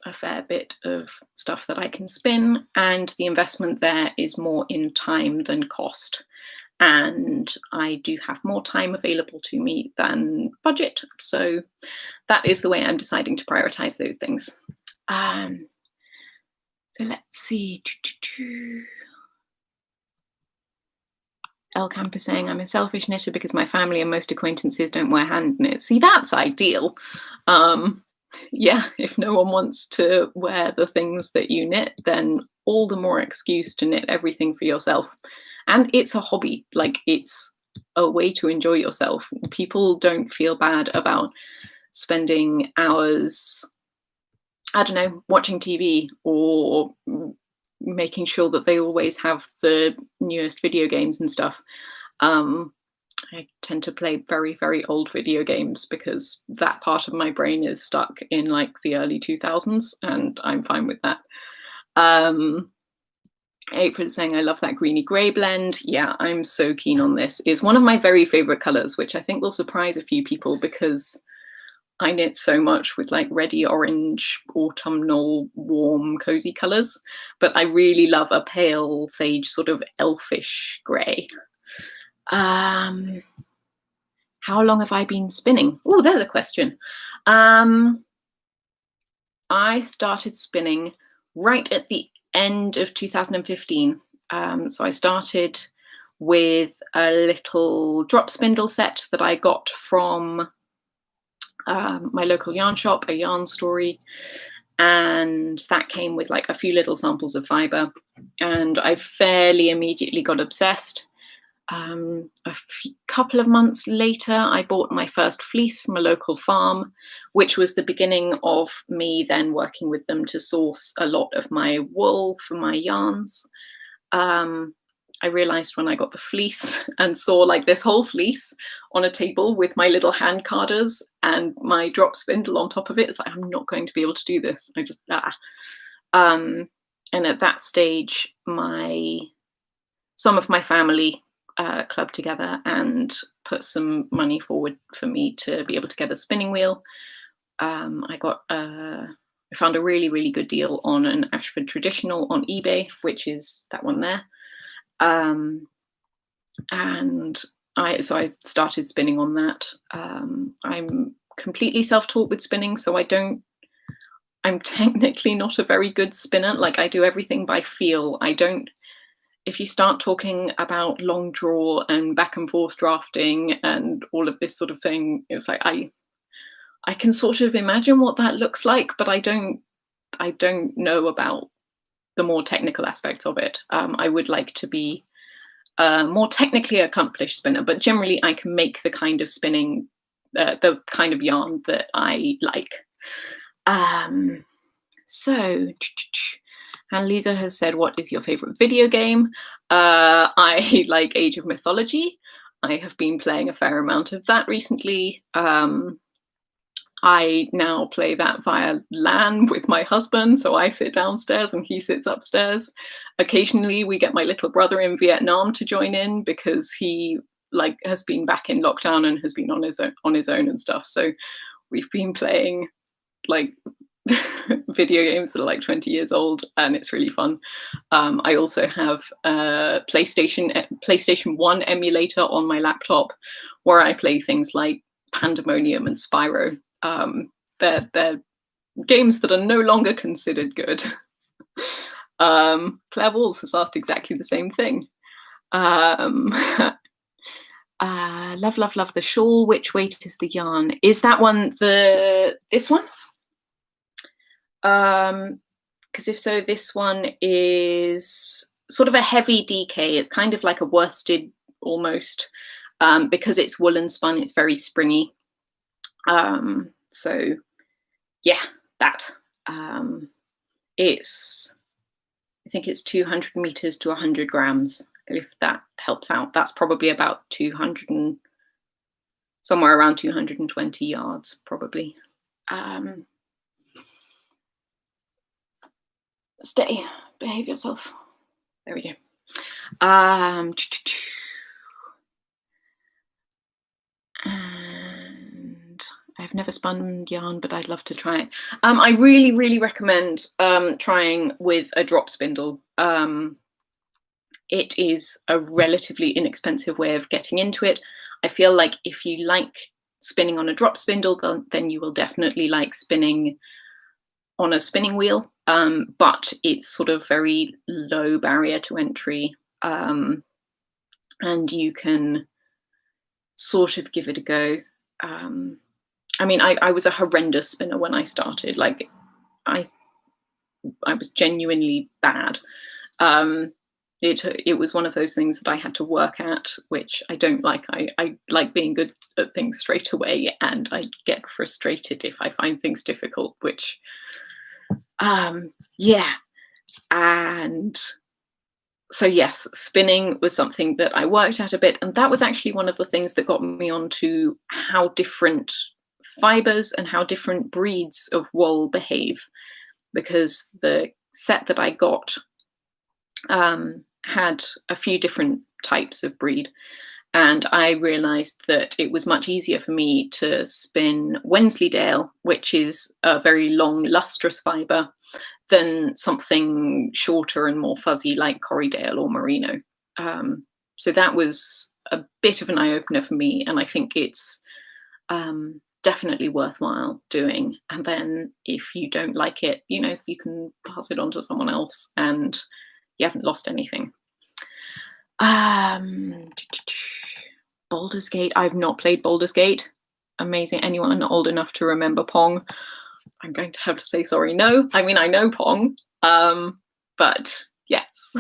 a fair bit of stuff that I can spin, and the investment there is more in time than cost. And I do have more time available to me than budget. So that is the way I'm deciding to prioritize those things. So let's see. El Camp is saying, I'm a selfish knitter because my family and most acquaintances don't wear hand knits. See, that's ideal. Yeah, if no one wants to wear the things that you knit, then all the more excuse to knit everything for yourself. And it's a hobby, like it's a way to enjoy yourself. People don't feel bad about spending hours, I don't know, watching TV or making sure that they always have the newest video games and stuff. I tend to play very, very old video games because that part of my brain is stuck in like the early 2000s, and I'm fine with that. April is saying, I love that greeny grey blend. Yeah, I'm so keen on this. It's one of my very favorite colors, which I think will surprise a few people because I knit so much with like reddy orange, autumnal, warm, cozy colors. But I really love a pale sage, sort of elfish grey. How long have I been spinning? Oh, there's a question. I started spinning right at the end of 2015. So I started with a little drop spindle set that I got from my local yarn shop, A Yarn Story. And that came with like a few little samples of fibre. And I fairly immediately got obsessed. Couple of months later, I bought my first fleece from a local farm, which was the beginning of me then working with them to source a lot of my wool for my yarns. I realized when I got the fleece and saw like this whole fleece on a table with my little hand carders and my drop spindle on top of it, it's like, I'm not going to be able to do this. I just, and at that stage, some of my family clubbed together and put some money forward for me to be able to get a spinning wheel. I found a really, really good deal on an Ashford Traditional on eBay, which is that one there. And I started spinning on that. I'm completely self-taught with spinning, so I'm technically not a very good spinner. Like I do everything by feel. If you start talking about long draw and back and forth drafting and all of this sort of thing, it's like I can sort of imagine what that looks like, but I don't know about the more technical aspects of it. I would like to be a more technically accomplished spinner, but generally I can make the kind of spinning, the kind of yarn that I like. So, and Lisa has said, what is your favorite video game? I like Age of Mythology. I have been playing a fair amount of that recently. I now play that via LAN with my husband, so I sit downstairs and he sits upstairs. Occasionally, we get my little brother in Vietnam to join in because he has been back in lockdown and has been on his own and stuff. So we've been playing like video games that are like 20 years old, and it's really fun. I also have a PlayStation 1 emulator on my laptop where I play things like Pandemonium and Spyro. They're games that are no longer considered good. Claire Walls has asked exactly the same thing. Love, love, love the shawl. Which weight is the yarn? Is that one this one? Because if so, this one is sort of a heavy DK. It's kind of like a worsted almost. Because it's woolen spun, it's very springy. So yeah, that. I think it's 200 meters to 100 grams, if that helps out. That's probably about 200 and somewhere around 220 yards, probably. Stay, behave yourself. There we go. And I've never spun yarn, but I'd love to try it. I really, really recommend trying with a drop spindle. It is a relatively inexpensive way of getting into it. I feel like if you like spinning on a drop spindle, then you will definitely like spinning on a spinning wheel. But it's sort of very low barrier to entry, and you can sort of give it a go. I mean, I was a horrendous spinner when I started. Like, I was genuinely bad. It was one of those things that I had to work at, which I don't like. I like being good at things straight away, and I get frustrated if I find things difficult, which, yeah. And so yes, spinning was something that I worked at a bit, and that was actually one of the things that got me onto how different fibers and how different breeds of wool behave, because the set that I got had a few different types of breed, and I realized that it was much easier for me to spin Wensleydale, which is a very long lustrous fiber, than something shorter and more fuzzy like Corriedale or Merino. So that was a bit of an eye-opener for me, and I think it's definitely worthwhile doing. And then if you don't like it, you know, you can pass it on to someone else and you haven't lost anything. Baldur's Gate. I've not played Baldur's Gate. Amazing. Anyone old enough to remember Pong? I'm going to have to say sorry. No. I mean, I know Pong, but yes.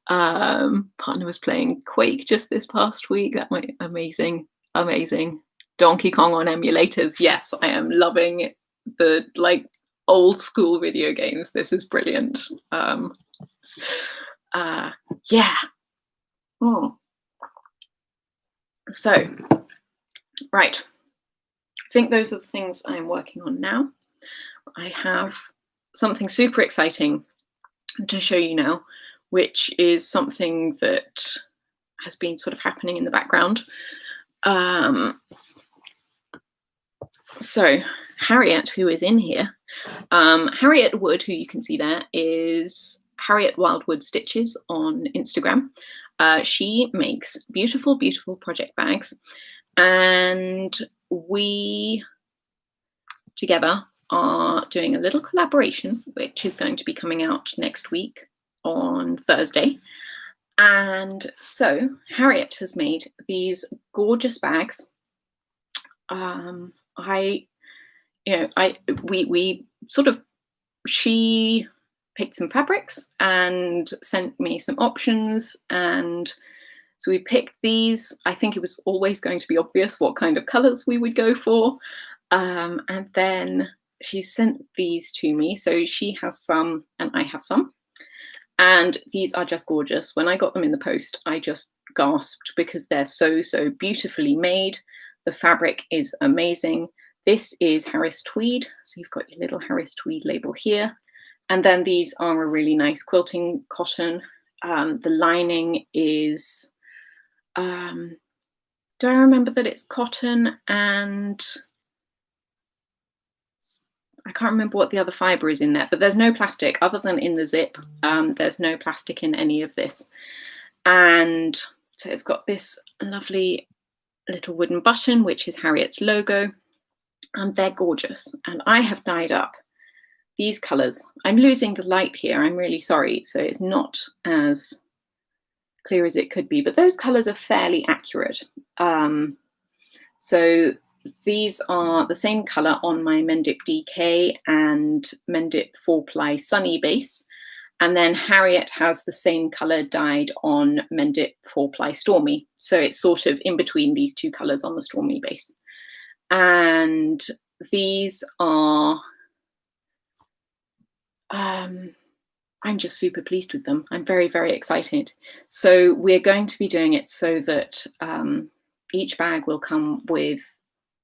Partner was playing Quake just this past week. That might amazing. Donkey Kong on emulators. Yes, I am loving the old school video games. This is brilliant. Yeah. So, right. I think those are the things I'm working on now. I have something super exciting to show you now, which is something that has been sort of happening in the background. So Harriet, who is in here, Harriet Wood, who you can see there, is Harriet Wildwood Stitches on Instagram. She makes beautiful, beautiful project bags, and we together are doing a little collaboration, which is going to be coming out next week on Thursday. And so Harriet has made these gorgeous bags. She picked some fabrics and sent me some options, and so we picked these. I think it was always going to be obvious what kind of colors we would go for, and then she sent these to me. So she has some and I have some, and these are just gorgeous. When I got them in the post, I just gasped because they're so beautifully made. The fabric is amazing. This is Harris Tweed. So you've got your little Harris Tweed label here. And then these are a really nice quilting cotton. The lining is, do I remember that it's cotton, and I can't remember what the other fibre is in there, but there's no plastic other than in the zip. There's no plastic in any of this. And so it's got this lovely little wooden button, which is Harriet's logo, and they're gorgeous. And I have dyed up these colours. I'm losing the light here, I'm really sorry, so it's not as clear as it could be, but those colours are fairly accurate. So these are the same colour on my Mendip DK and Mendip 4-ply Sunny base, and then Harriet has the same colour dyed on Mendip 4-ply Stormy, so it's sort of in between these two colours on the Stormy base. And these are, I'm just super pleased with them. I'm very, very excited. So we're going to be doing it so that each bag will come with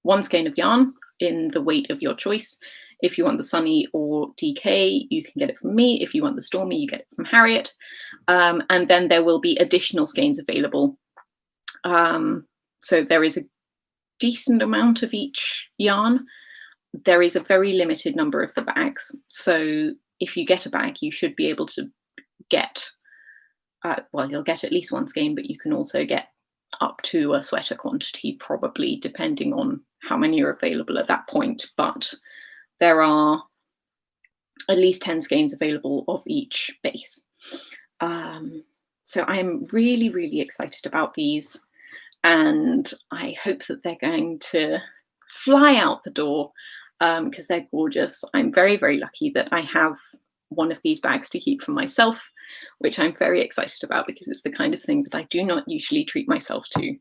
one skein of yarn in the weight of your choice. If you want the Sunny or DK, you can get it from me. If you want the Stormy, you get it from Harriet. And then there will be additional skeins available. So there is a decent amount of each yarn. There is a very limited number of the bags. So if you get a bag, you should be able to get, well, you'll get at least one skein, but you can also get up to a sweater quantity, probably, depending on how many are available at that point. But there are at least 10 skeins available of each base. So I'm really, really excited about these, and I hope that they're going to fly out the door because they're gorgeous. I'm very, very lucky that I have one of these bags to keep for myself, which I'm very excited about because it's the kind of thing that I do not usually treat myself to.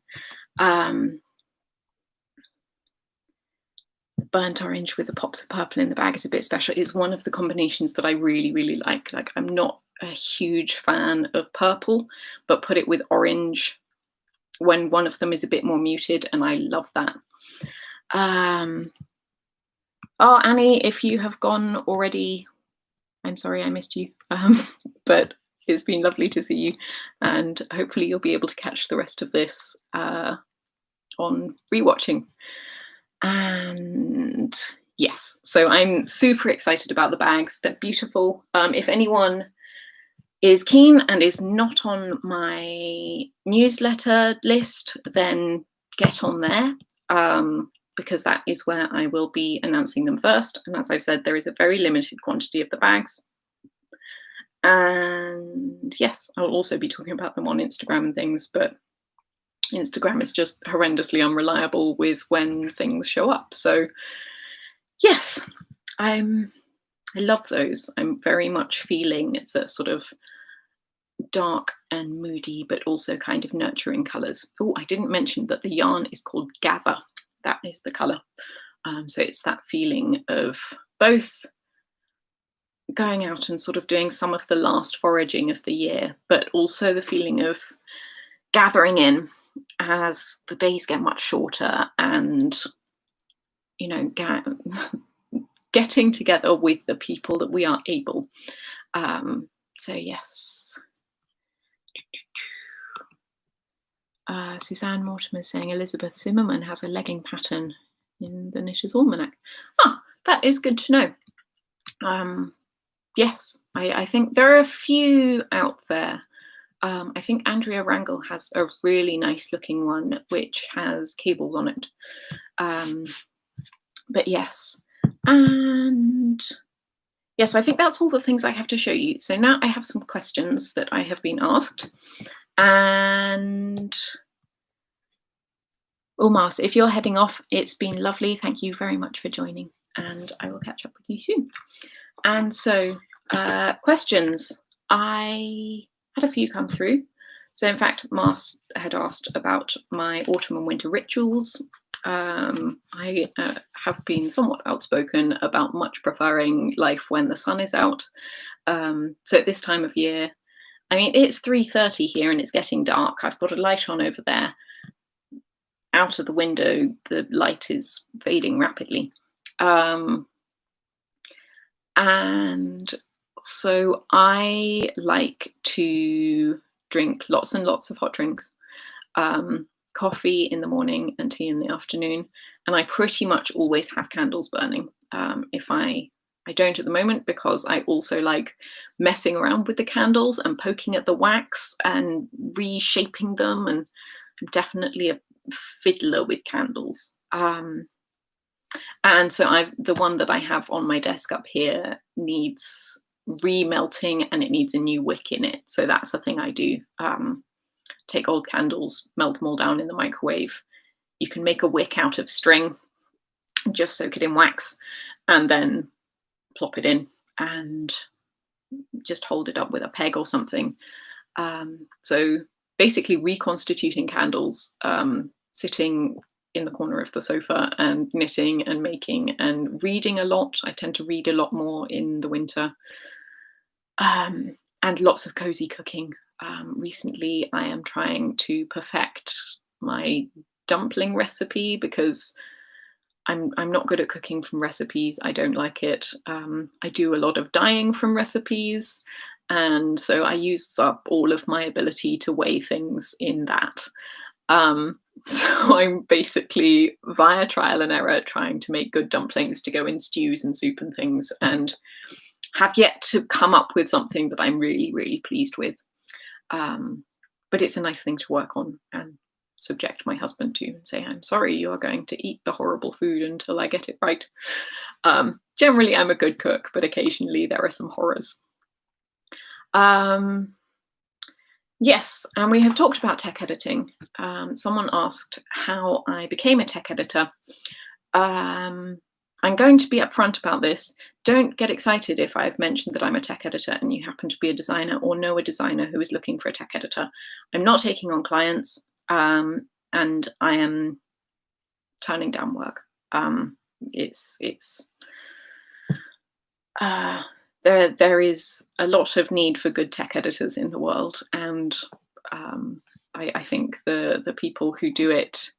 Burnt orange with the pops of purple in the bag is a bit special. It's one of the combinations that I really, really like. Like, I'm not a huge fan of purple, but put it with orange when one of them is a bit more muted, and I love that. Oh, Annie, if you have gone already, I'm sorry I missed you, but it's been lovely to see you, and hopefully you'll be able to catch the rest of this on rewatching. And yes, so I'm super excited about the bags. They're beautiful. If anyone is keen and is not on my newsletter list, then get on there, because that is where I will be announcing them first. And as I've said, there is a very limited quantity of the bags. And yes, I'll also be talking about them on Instagram and things, but Instagram is just horrendously unreliable with when things show up. So yes, I love those. I'm very much feeling the sort of dark and moody, but also kind of nurturing colours. Oh, I didn't mention that the yarn is called Gather. That is the colour. So it's that feeling of both going out and sort of doing some of the last foraging of the year, but also the feeling of gathering in as the days get much shorter, and, you know, getting together with the people that we are able. So yes. Suzanne Mortimer is saying Elizabeth Zimmerman has a legging pattern in the Knitter's Almanac. Ah, that is good to know. Yes, I think there are a few out there. I think Andrea Rangel has a really nice looking one which has cables on it. But yes, and yes, I think that's all the things I have to show you. So now I have some questions that I have been asked. And oh, Mars, if you're heading off, it's been lovely. Thank you very much for joining, and I will catch up with you soon. And so questions, I had a few come through. So in fact, Mars had asked about my autumn and winter rituals. I have been somewhat outspoken about much preferring life when the sun is out. So at this time of year, I mean, it's 3:30 here and it's getting dark. I've got a light on over there. out of the window, the light is fading rapidly. And so I like to drink lots and lots of hot drinks, coffee in the morning and tea in the afternoon. And I pretty much always have candles burning. If I don't at the moment, because I also like messing around with the candles and poking at the wax and reshaping them. And I'm definitely a fiddler with candles. And so the one that I have on my desk up here needs remelting, and it needs a new wick in it. So that's the thing I do. Take old candles, melt them all down in the microwave. You can make a wick out of string, just soak it in wax, and then plop it in and just hold it up with a peg or something. So basically reconstituting candles, sitting in the corner of the sofa and knitting and making and reading a lot. I tend to read a lot more in the winter. And lots of cozy cooking. Recently, I am trying to perfect my dumpling recipe because I'm not good at cooking from recipes. I don't like it. I do a lot of dyeing from recipes, and so I use up all of my ability to weigh things in that. So I'm basically, via trial and error, trying to make good dumplings to go in stews and soup and things, and have yet to come up with something that I'm really, really pleased with. But it's a nice thing to work on and subject my husband to, and say, I'm sorry, you are going to eat the horrible food until I get it right. Generally, I'm a good cook, but occasionally there are some horrors. Yes, and we have talked about tech editing. Someone asked how I became a tech editor. I'm going to be upfront about this. Don't get excited if I've mentioned that I'm a tech editor and you happen to be a designer or know a designer who is looking for a tech editor. I'm not taking on clients, and I am turning down work. There is a lot of need for good tech editors in the world, and I think the people who do it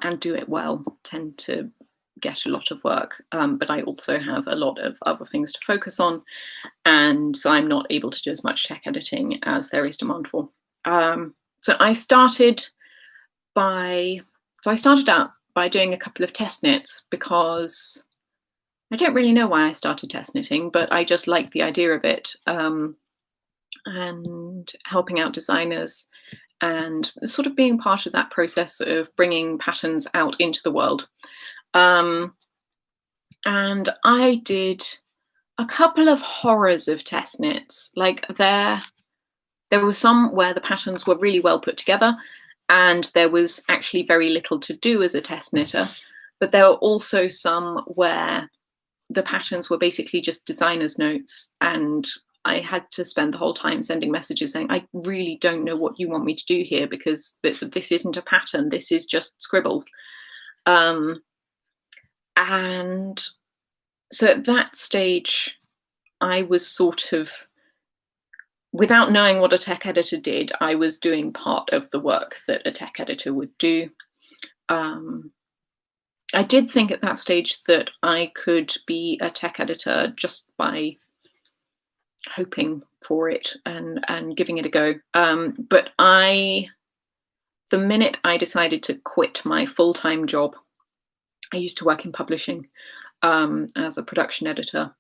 and do it well tend to get a lot of work, but I also have a lot of other things to focus on, and so I'm not able to do as much tech editing as there is demand for. So I started out by doing a couple of test knits, because I don't really know why I started test knitting, but I just liked the idea of it, and helping out designers and sort of being part of that process of bringing patterns out into the world. And I did a couple of horrors of test knits. Like there were some where the patterns were really well put together and there was actually very little to do as a test knitter, but there were also some where the patterns were basically just designer's notes, and I had to spend the whole time sending messages saying, I really don't know what you want me to do here, because this isn't a pattern, this is just scribbles. And so at that stage, I was sort of, without knowing what a tech editor did, I was doing part of the work that a tech editor would do. I did think at that stage that I could be a tech editor just by hoping for it and giving it a go. But the minute I decided to quit my full-time job, I used to work in publishing as a production editor.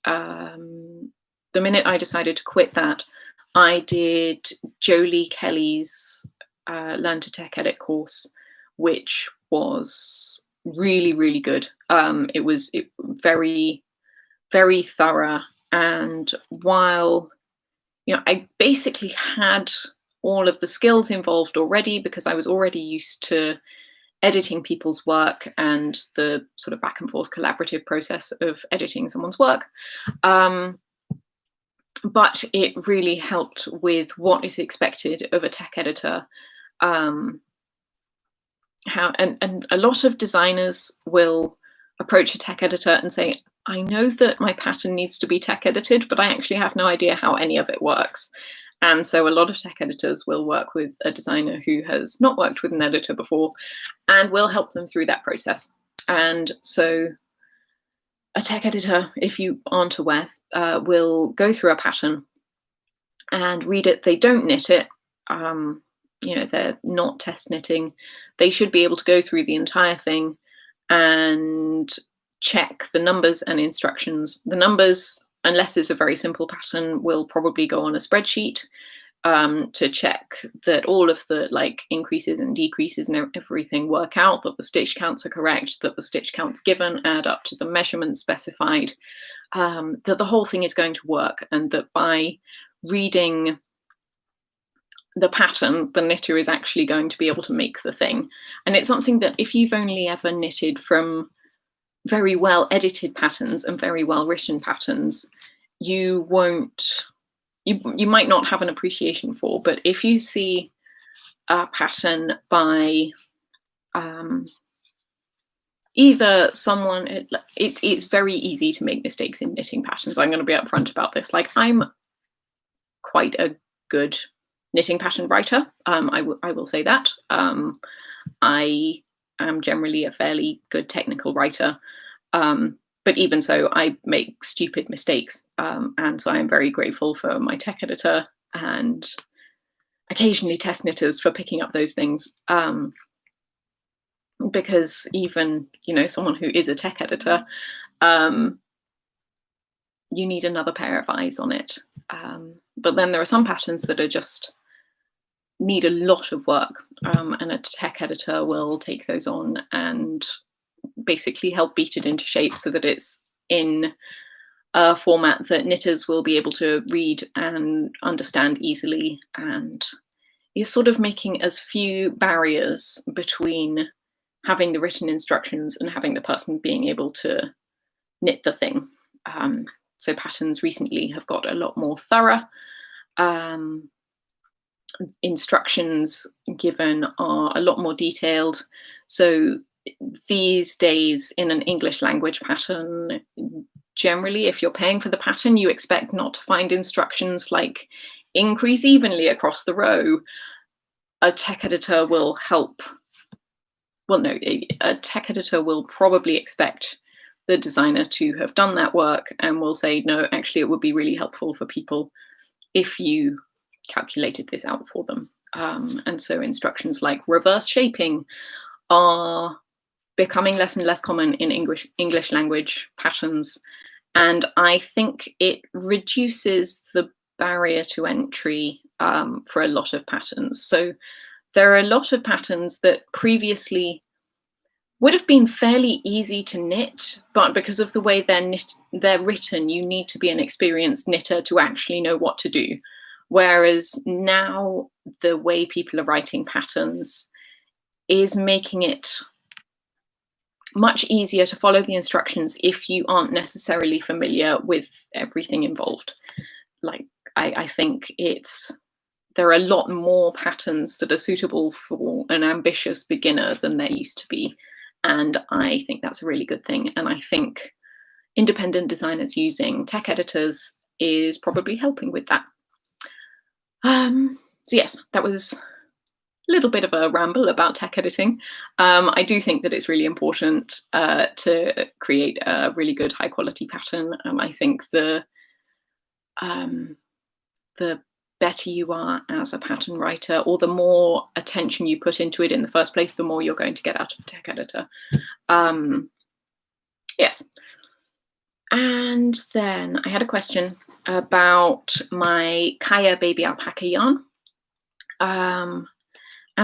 The minute I decided to quit that, I did Jolie Kelly's Learn to Tech Edit course, which was really, really good. It was very, very thorough. And while, I basically had all of the skills involved already, because I was already used to editing people's work and the sort of back and forth collaborative process of editing someone's work. But it really helped with what is expected of a tech editor. And a lot of designers will approach a tech editor and say, I know that my pattern needs to be tech edited, but I actually have no idea how any of it works. And so a lot of tech editors will work with a designer who has not worked with an editor before and will help them through that process. And so a tech editor, if you aren't aware, will go through a pattern and read it. They don't knit it. They're not test knitting. They should be able to go through the entire thing and check the numbers and instructions. The numbers, unless it's a very simple pattern, will probably go on a spreadsheet to check that all of the increases and decreases and everything work out, that the stitch counts are correct, that the stitch counts given add up to the measurements specified, that the whole thing is going to work, and that by reading the pattern, the knitter is actually going to be able to make the thing. And it's something that if you've only ever knitted from very well edited patterns and very well written patterns, you might not have an appreciation for. But if you see a pattern by either someone, it's very easy to make mistakes in knitting patterns. I'm going to be upfront about this. I'm quite a good knitting pattern writer. I will say that. I am generally a fairly good technical writer. But even so, I make stupid mistakes. And so I'm very grateful for my tech editor and occasionally test knitters for picking up those things. Because even, someone who is a tech editor, you need another pair of eyes on it. But then there are some patterns that are just need a lot of work, and a tech editor will take those on and basically help beat it into shape so that it's in a format that knitters will be able to read and understand easily, and you're sort of making as few barriers between having the written instructions and having the person being able to knit the thing. So patterns recently have got a lot more thorough. Instructions given are a lot more detailed. So these days in an English language pattern, generally, if you're paying for the pattern, you expect not to find instructions like increase evenly across the row. A tech editor will help. Well, no, a tech editor will probably expect the designer to have done that work and will say, no, actually, it would be really helpful for people if you calculated this out for them. And so instructions like reverse shaping are becoming less and less common in English language patterns. And I think it reduces the barrier to entry for a lot of patterns. So there are a lot of patterns that previously would have been fairly easy to knit, but because of the way they're written, you need to be an experienced knitter to actually know what to do. Whereas now the way people are writing patterns is making it much easier to follow the instructions if you aren't necessarily familiar with everything involved. I think there are a lot more patterns that are suitable for an ambitious beginner than there used to be. And I think that's a really good thing. And I think independent designers using tech editors is probably helping with that. So yes, that was a little bit of a ramble about tech editing. I do think that it's really important to create a really good high quality pattern. I think the better you are as a pattern writer, or the more attention you put into it in the first place, the more you're going to get out of a tech editor. Yes. And then I had a question about my Kaya baby alpaca yarn, and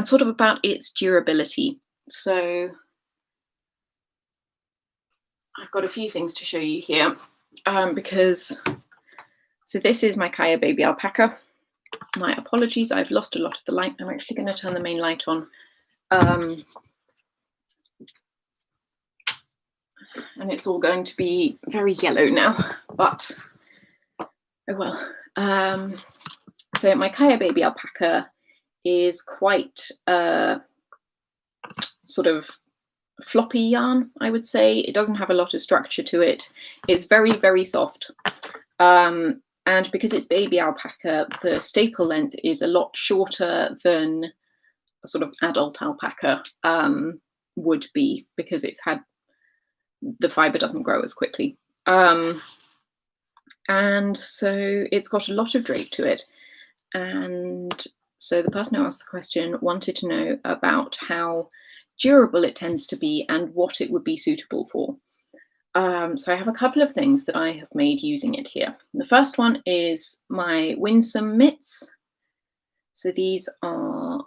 sort of about its durability. So I've got a few things to show you here, so this is my Kaya baby alpaca. My apologies, I've lost a lot of the light. I'm actually going to turn the main light on. And it's all going to be very yellow now, but oh well. So my Kaya baby alpaca is quite sort of floppy yarn, I would say. It doesn't have a lot of structure to it. It's very, very soft. And because it's baby alpaca, the staple length is a lot shorter than a sort of adult alpaca would be, because the fiber doesn't grow as quickly. And so it's got a lot of drape to it. And so the person who asked the question wanted to know about how durable it tends to be and what it would be suitable for. So I have a couple of things that I have made using it here. The first one is my Winsome Mitts. So these are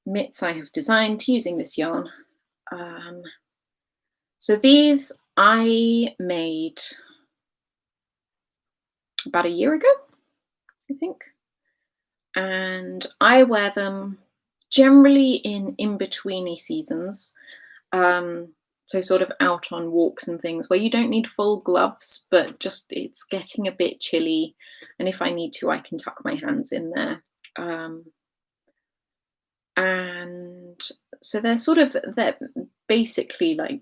mitts I have designed using this yarn. So these I made about a year ago, I think. And I wear them generally in in-betweeny seasons. So sort of out on walks and things where you don't need full gloves, but just it's getting a bit chilly. And if I need to, I can tuck my hands in there. And so they're basically like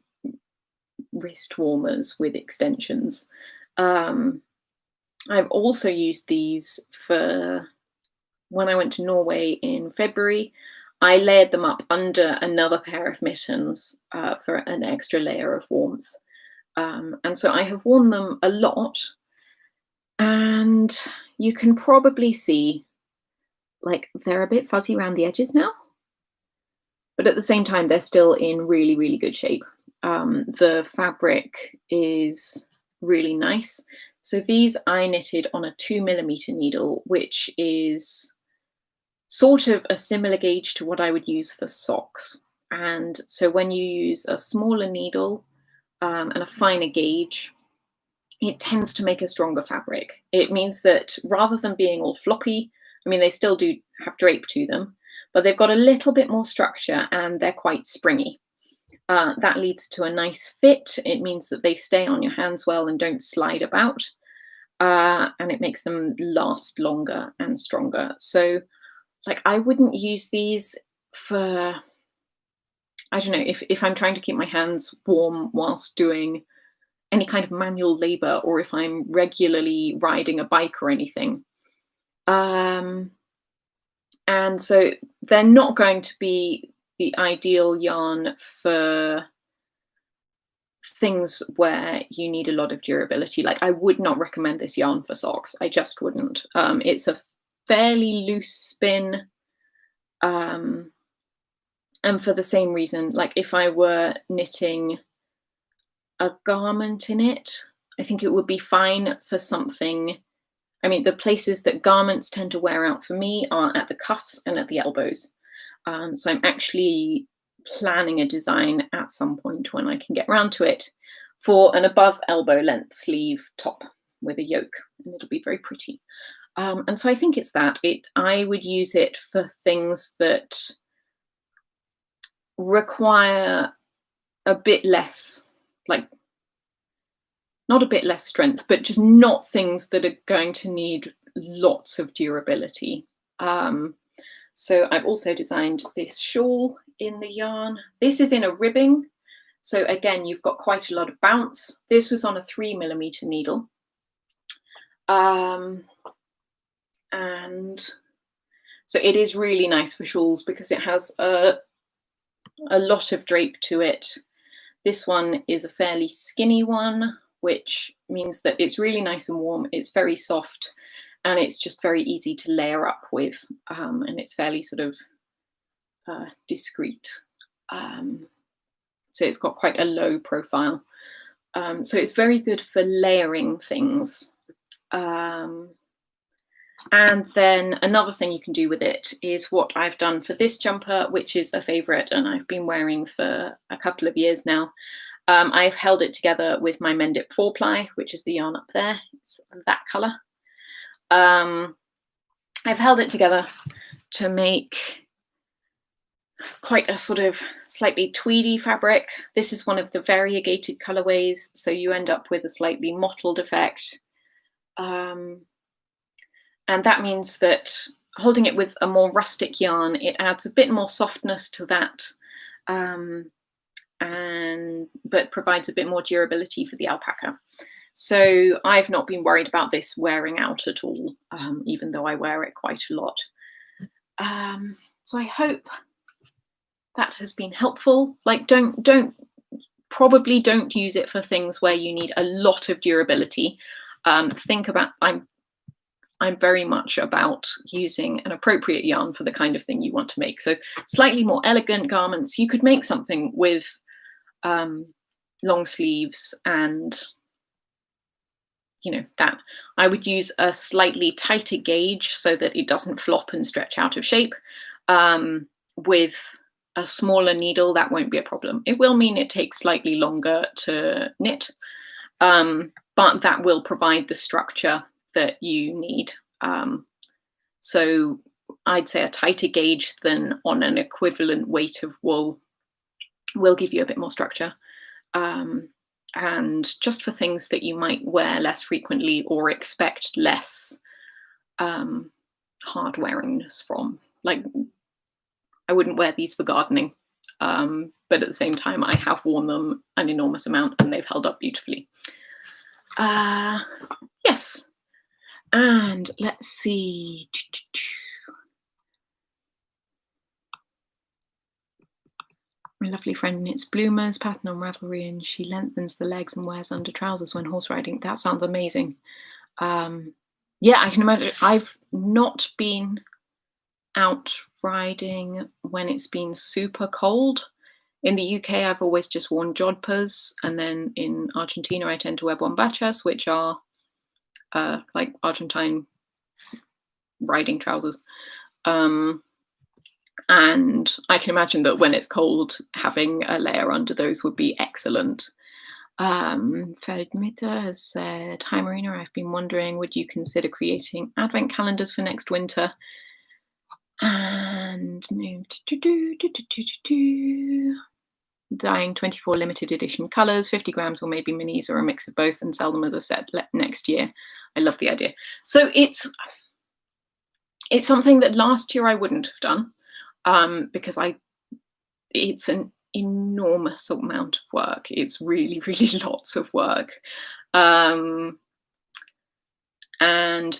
wrist warmers with extensions. I've also used these for when I went to Norway in February. I layered them up under another pair of mittens for an extra layer of warmth. And so I have worn them a lot. And you can probably see, like, they're a bit fuzzy around the edges now. But at the same time, they're still in really, really good shape. The fabric is really nice. So these I knitted on a 2mm needle, which is sort of a similar gauge to what I would use for socks. And so when you use a smaller needle and a finer gauge, it tends to make a stronger fabric. It means that rather than being all floppy, I mean, they still do have drape to them, but they've got a little bit more structure and they're quite springy. That leads to a nice fit. It means that they stay on your hands well and don't slide about. And it makes them last longer and stronger. So, like, I wouldn't use these for, I don't know, if I'm trying to keep my hands warm whilst doing any kind of manual labor, or if I'm regularly riding a bike or anything. And so they're not going to be the ideal yarn for things where you need a lot of durability. Like, I would not recommend this yarn for socks. I just wouldn't. It's a fairly loose spin. And for the same reason, like if I were knitting a garment in it, I think it would be fine for something. I mean, the places that garments tend to wear out for me are at the cuffs and at the elbows. So I'm actually planning a design at some point when I can get around to it for an above elbow length sleeve top with a yoke, and it'll be very pretty. And so I think it's that. I would use it for things that require a bit less, like, not a bit less strength, but just not things that are going to need lots of durability. So I've also designed this shawl in the yarn. This is in a ribbing. So again, you've got quite a lot of bounce. This was on a 3mm needle. And so it is really nice for shawls because it has a lot of drape to it. This one is a fairly skinny one, which means that it's really nice and warm. It's very soft and it's just very easy to layer up with. And it's fairly sort of discreet. So it's got quite a low profile. So it's very good for layering things. And then another thing you can do with it is what I've done for this jumper, which is a favourite and I've been wearing for a couple of years now. I've held it together with my Mendip 4-ply, which is the yarn up there. It's that colour. I've held it together to make quite a sort of slightly tweedy fabric. This is one of the variegated colourways, so you end up with a slightly mottled effect. And that means that holding it with a more rustic yarn, it adds a bit more softness to that, but provides a bit more durability for the alpaca. So I've not been worried about this wearing out at all, even though I wear it quite a lot. So I hope that has been helpful. Like, probably don't use it for things where you need a lot of durability. Think about, I'm very much about using an appropriate yarn for the kind of thing you want to make. So slightly more elegant garments, you could make something with long sleeves and, you know, that. I would use a slightly tighter gauge so that it doesn't flop and stretch out of shape. With a smaller needle, that won't be a problem. It will mean it takes slightly longer to knit, but that will provide the structure that you need. So I'd say a tighter gauge than on an equivalent weight of wool will give you a bit more structure. And just for things that you might wear less frequently or expect less hard wearingness from. Like, I wouldn't wear these for gardening, but at the same time, I have worn them an enormous amount and they've held up beautifully. Yes. And let's see. My lovely friend knits bloomers, pattern on Ravelry, and she lengthens the legs and wears under trousers when horse riding. That sounds amazing. Yeah, I can imagine. I've not been out riding when it's been super cold. In the UK, I've always just worn jodhpurs, and then in Argentina, I tend to wear bombachas, which are like Argentine riding trousers. And I can imagine that when it's cold, having a layer under those would be excellent. Feldmitter has said, "Hi Marina, I've been wondering, would you consider creating advent calendars for next winter?" And dyeing 24 limited edition colours, 50 grams or maybe minis or a mix of both, and sell them as a set next year. I love the idea. So it's something that last year I wouldn't have done. Because it's an enormous amount of work. It's really, really lots of work. And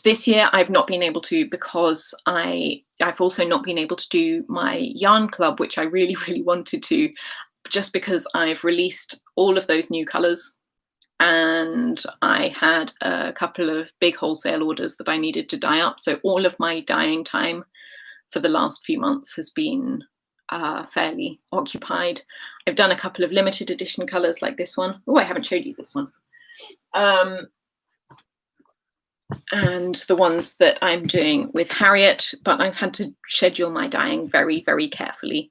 this year I've not been able to, because I've also not been able to do my yarn club, which I really, really wanted to, just because I've released all of those new colours. And I had a couple of big wholesale orders that I needed to dye up. So all of my dyeing time for the last few months has been fairly occupied. I've done a couple of limited edition colours like this one. Oh, I haven't showed you this one. And the ones that I'm doing with Harriet, but I've had to schedule my dyeing very, very carefully.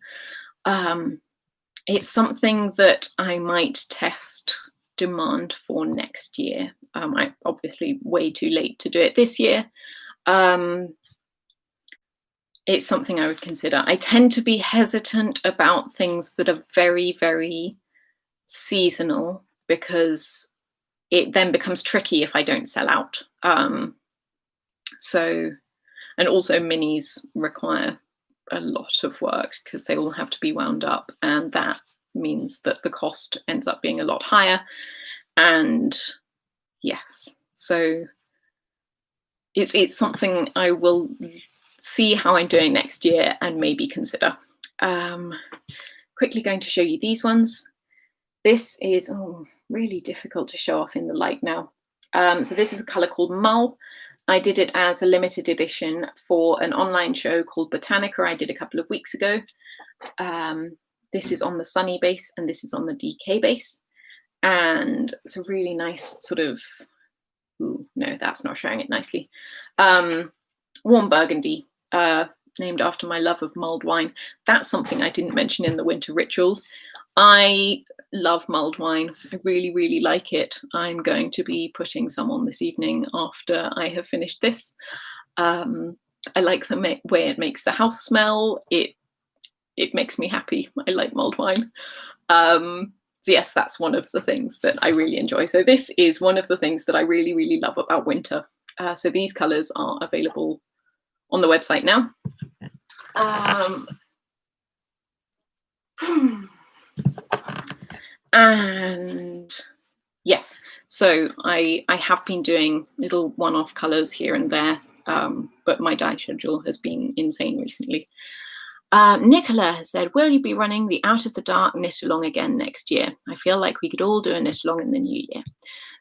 It's something that I might test demand for next year. I'm obviously way too late to do it this year. It's something I would consider. I tend to be hesitant about things that are very, very seasonal, because it then becomes tricky if I don't sell out. So, and also minis require a lot of work because they all have to be wound up, and that means that the cost ends up being a lot higher. And yes, so it's something I will see how I'm doing next year and maybe consider. Quickly going to show you these ones. This is really difficult to show off in the light now. So this is a colour called Mull. I did it as a limited edition for an online show called Botanica I did a couple of weeks ago. This is on the Sunny base and this is on the DK base. And it's a really nice sort of, no, that's not showing it nicely. Warm burgundy, named after my love of mulled wine. That's something I didn't mention in the winter rituals. I love mulled wine. I really, really like it. I'm going to be putting some on this evening after I have finished this. I like the way it makes the house smell. It makes me happy. I like mulled wine. So yes, that's one of the things that I really enjoy. So this is one of the things that I really, really love about winter. So these colours are available on the website now. And yes, So I have been doing little one-off colours here and there, but my dye schedule has been insane recently. Nicola has said, will you be running the Out of the Dark knit along again next year? I feel like we could all do a knit along in the new year.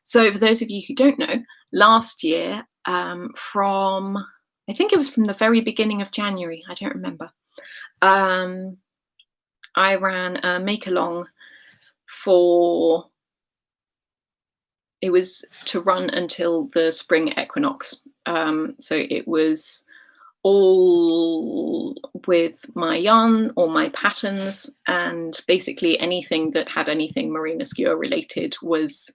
So for those of you who don't know, last year, from, I think it was from the very beginning of January, I don't remember, I ran a make along for, it was to run until the spring equinox. So it was all with my yarn or my patterns, and basically anything that had anything Marina Skua related was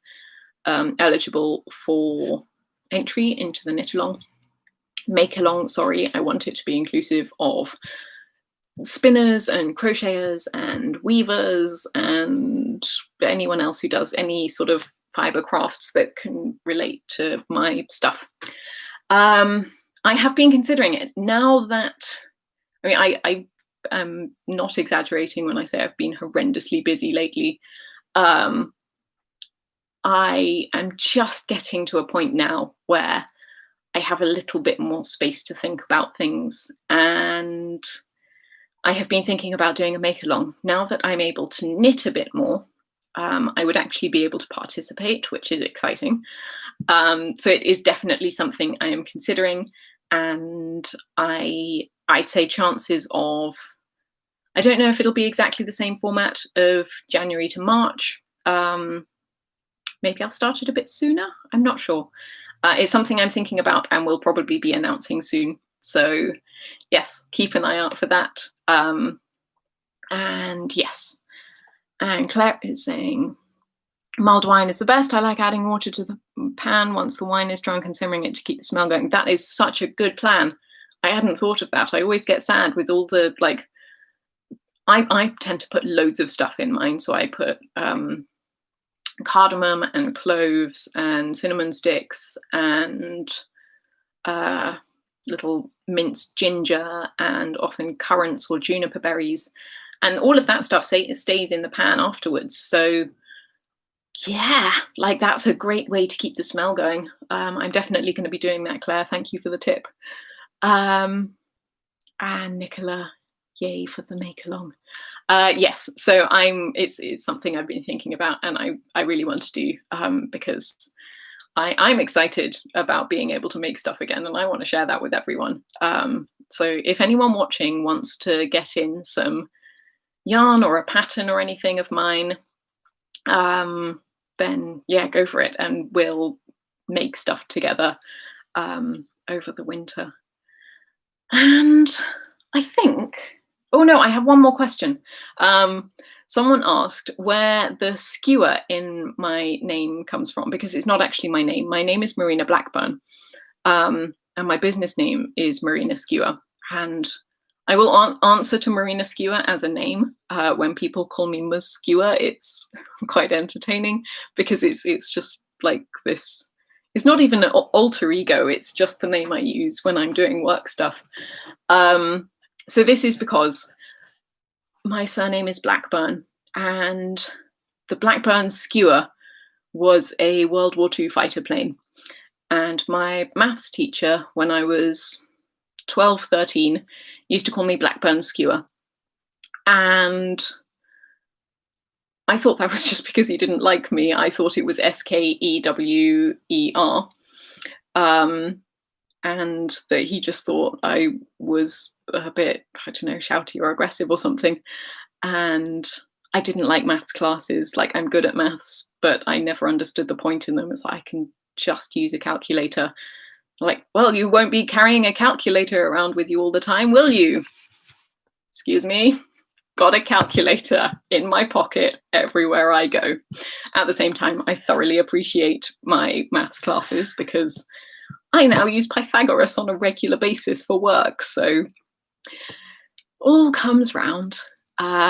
eligible for entry into the knit along. Make along, sorry, I want it to be inclusive of spinners and crocheters and weavers and anyone else who does any sort of fiber crafts that can relate to my stuff. I have been considering it now that, I mean, I am not exaggerating when I say I've been horrendously busy lately. I am just getting to a point now where I have a little bit more space to think about things, and I have been thinking about doing a make along. Now that I'm able to knit a bit more, I would actually be able to participate, which is exciting. So it is definitely something I am considering, and I'd say chances of, I don't know if it'll be exactly the same format of January to March. Maybe I'll start it a bit sooner. I'm not sure. It's something I'm thinking about and will probably be announcing soon. So yes, keep an eye out for that. And yes, and Claire is saying, mulled wine is the best. I like adding water to the pan once the wine is drunk and simmering it to keep the smell going. That is such a good plan. I hadn't thought of that. I always get sad with all the, like, I tend to put loads of stuff in mine. So I put cardamom and cloves and cinnamon sticks and little minced ginger and often currants or juniper berries. And all of that stuff stays in the pan afterwards. So yeah, like that's a great way to keep the smell going. I'm definitely going to be doing that, Claire. Thank you for the tip. And Nicola, yay for the make along. Yes, so it's something I've been thinking about, and I really want to do, because I'm excited about being able to make stuff again, and I want to share that with everyone. So if anyone watching wants to get in some yarn or a pattern or anything of mine, then yeah, go for it, and we'll make stuff together over the winter. And I think, oh no, I have one more question. Someone asked where the skewer in my name comes from, because it's not actually my name. My name is Marina Blackburn, and my business name is Marina Skua. And I will answer to Marina Skua as a name. When people call me Ms. Skua, it's quite entertaining, because it's just like this. It's not even an alter ego. It's just the name I use when I'm doing work stuff. So this is because my surname is Blackburn, and the Blackburn Skewer was a World War II fighter plane. And my maths teacher, when I was 12, 13, used to call me Blackburn Skewer. And I thought that was just because he didn't like me. I thought it was Skewer. And that he just thought I was a bit, I don't know, shouty or aggressive or something. And I didn't like maths classes. Like, I'm good at maths, but I never understood the point in them. It's like, I can just use a calculator. Like, well, you won't be carrying a calculator around with you all the time, will you? Excuse me. Got a calculator in my pocket everywhere I go. At the same time, I thoroughly appreciate my maths classes, because I now use Pythagoras on a regular basis for work, so all comes round.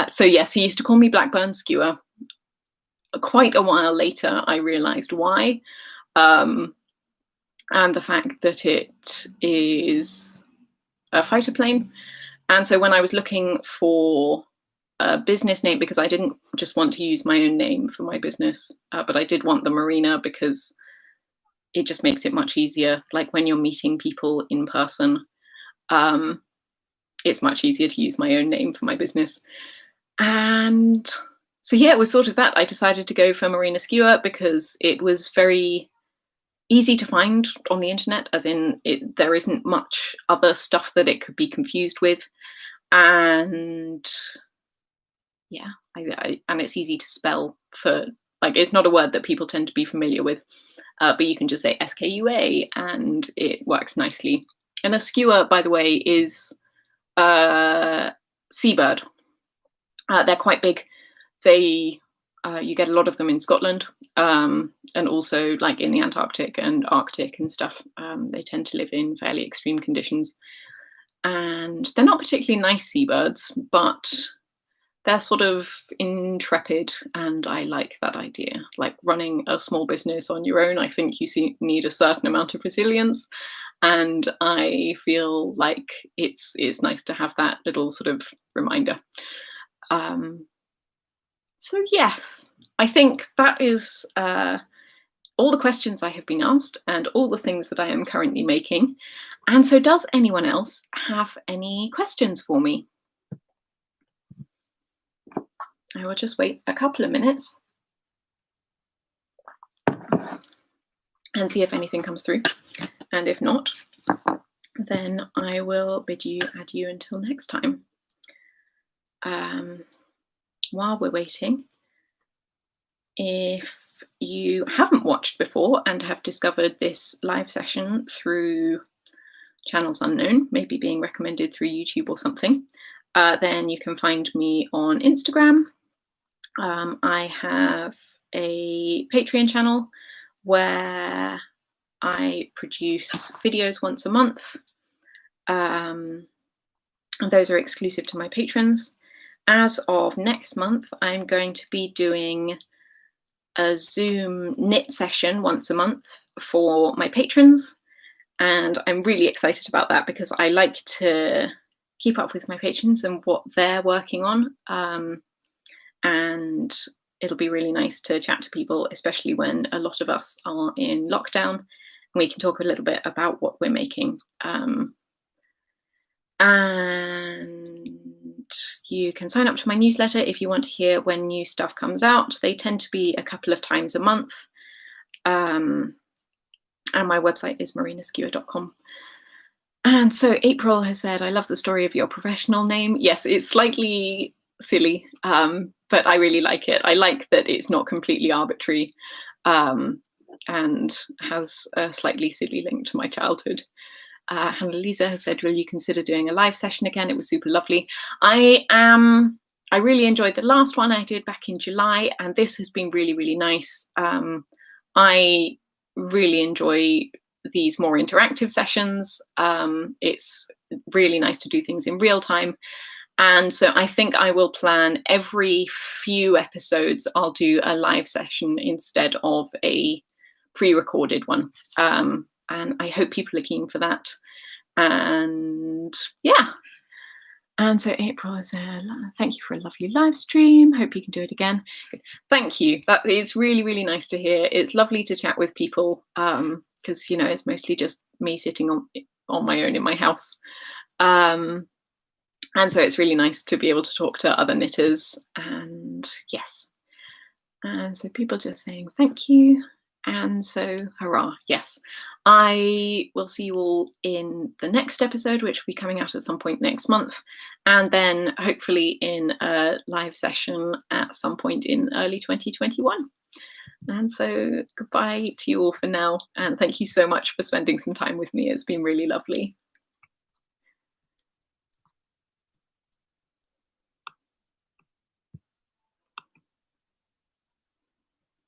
So yes, he used to call me Blackburn Skewer. Quite a while later, I realised why, and the fact that it is a fighter plane. And so when I was looking for a business name because I didn't just want to use my own name for my business, but I did want the Marina because it just makes it much easier. Like when you're meeting people in person, it's much easier to use my own name for my business. And so, yeah, it was sort of that. I decided to go for Marina Skua because it was very easy to find on the internet, as in there isn't much other stuff that it could be confused with. And yeah, and it's easy to spell for, like, it's not a word that people tend to be familiar with, but you can just say Skua and it works nicely. And a skua, by the way, is a seabird. They're quite big. You get a lot of them in Scotland, and also like in the Antarctic and Arctic and stuff. They tend to live in fairly extreme conditions. And they're not particularly nice seabirds, but they're sort of intrepid, and I like that idea. Like running a small business on your own, I think you need a certain amount of resilience, and I feel like it's nice to have that little sort of reminder. So yes, I think that is all the questions I have been asked and all the things that I am currently making. And so does anyone else have any questions for me? I will just wait a couple of minutes and see if anything comes through. And if not, then I will bid you adieu until next time. While we're waiting, if you haven't watched before and have discovered this live session through channels unknown, maybe being recommended through YouTube or something, then you can find me on Instagram. I have a Patreon channel where I produce videos once a month. And those are exclusive to my patrons. As of next month, I'm going to be doing a Zoom knit session once a month for my patrons. And I'm really excited about that because I like to keep up with my patrons and what they're working on. And it'll be really nice to chat to people, especially when a lot of us are in lockdown. And we can talk a little bit about what we're making. And you can sign up to my newsletter if you want to hear when new stuff comes out. They tend to be a couple of times a month. And my website is marinaskua.com. And so April has said, I love the story of your professional name. Yes, it's slightly silly, but I really like it. I like that it's not completely arbitrary, and has a slightly silly link to my childhood. Hannah Lisa has said, will you consider doing a live session again? It was super lovely. I really enjoyed the last one I did back in July, and this has been really, really nice. I really enjoy these more interactive sessions. It's really nice to do things in real time. And so I think I will plan every few episodes, I'll do a live session instead of a pre-recorded one. And I hope people are keen for that. And yeah. And so April is thank you for a lovely live stream. Hope you can do it again. Good. Thank you. That is really, really nice to hear. It's lovely to chat with people because, you know, it's mostly just me sitting on my own in my house. And so it's really nice to be able to talk to other knitters. And yes. And so people just saying thank you. And so, hurrah, yes. I will see you all in the next episode, which will be coming out at some point next month. And then hopefully in a live session at some point in early 2021. And so goodbye to you all for now. And thank you so much for spending some time with me. It's been really lovely.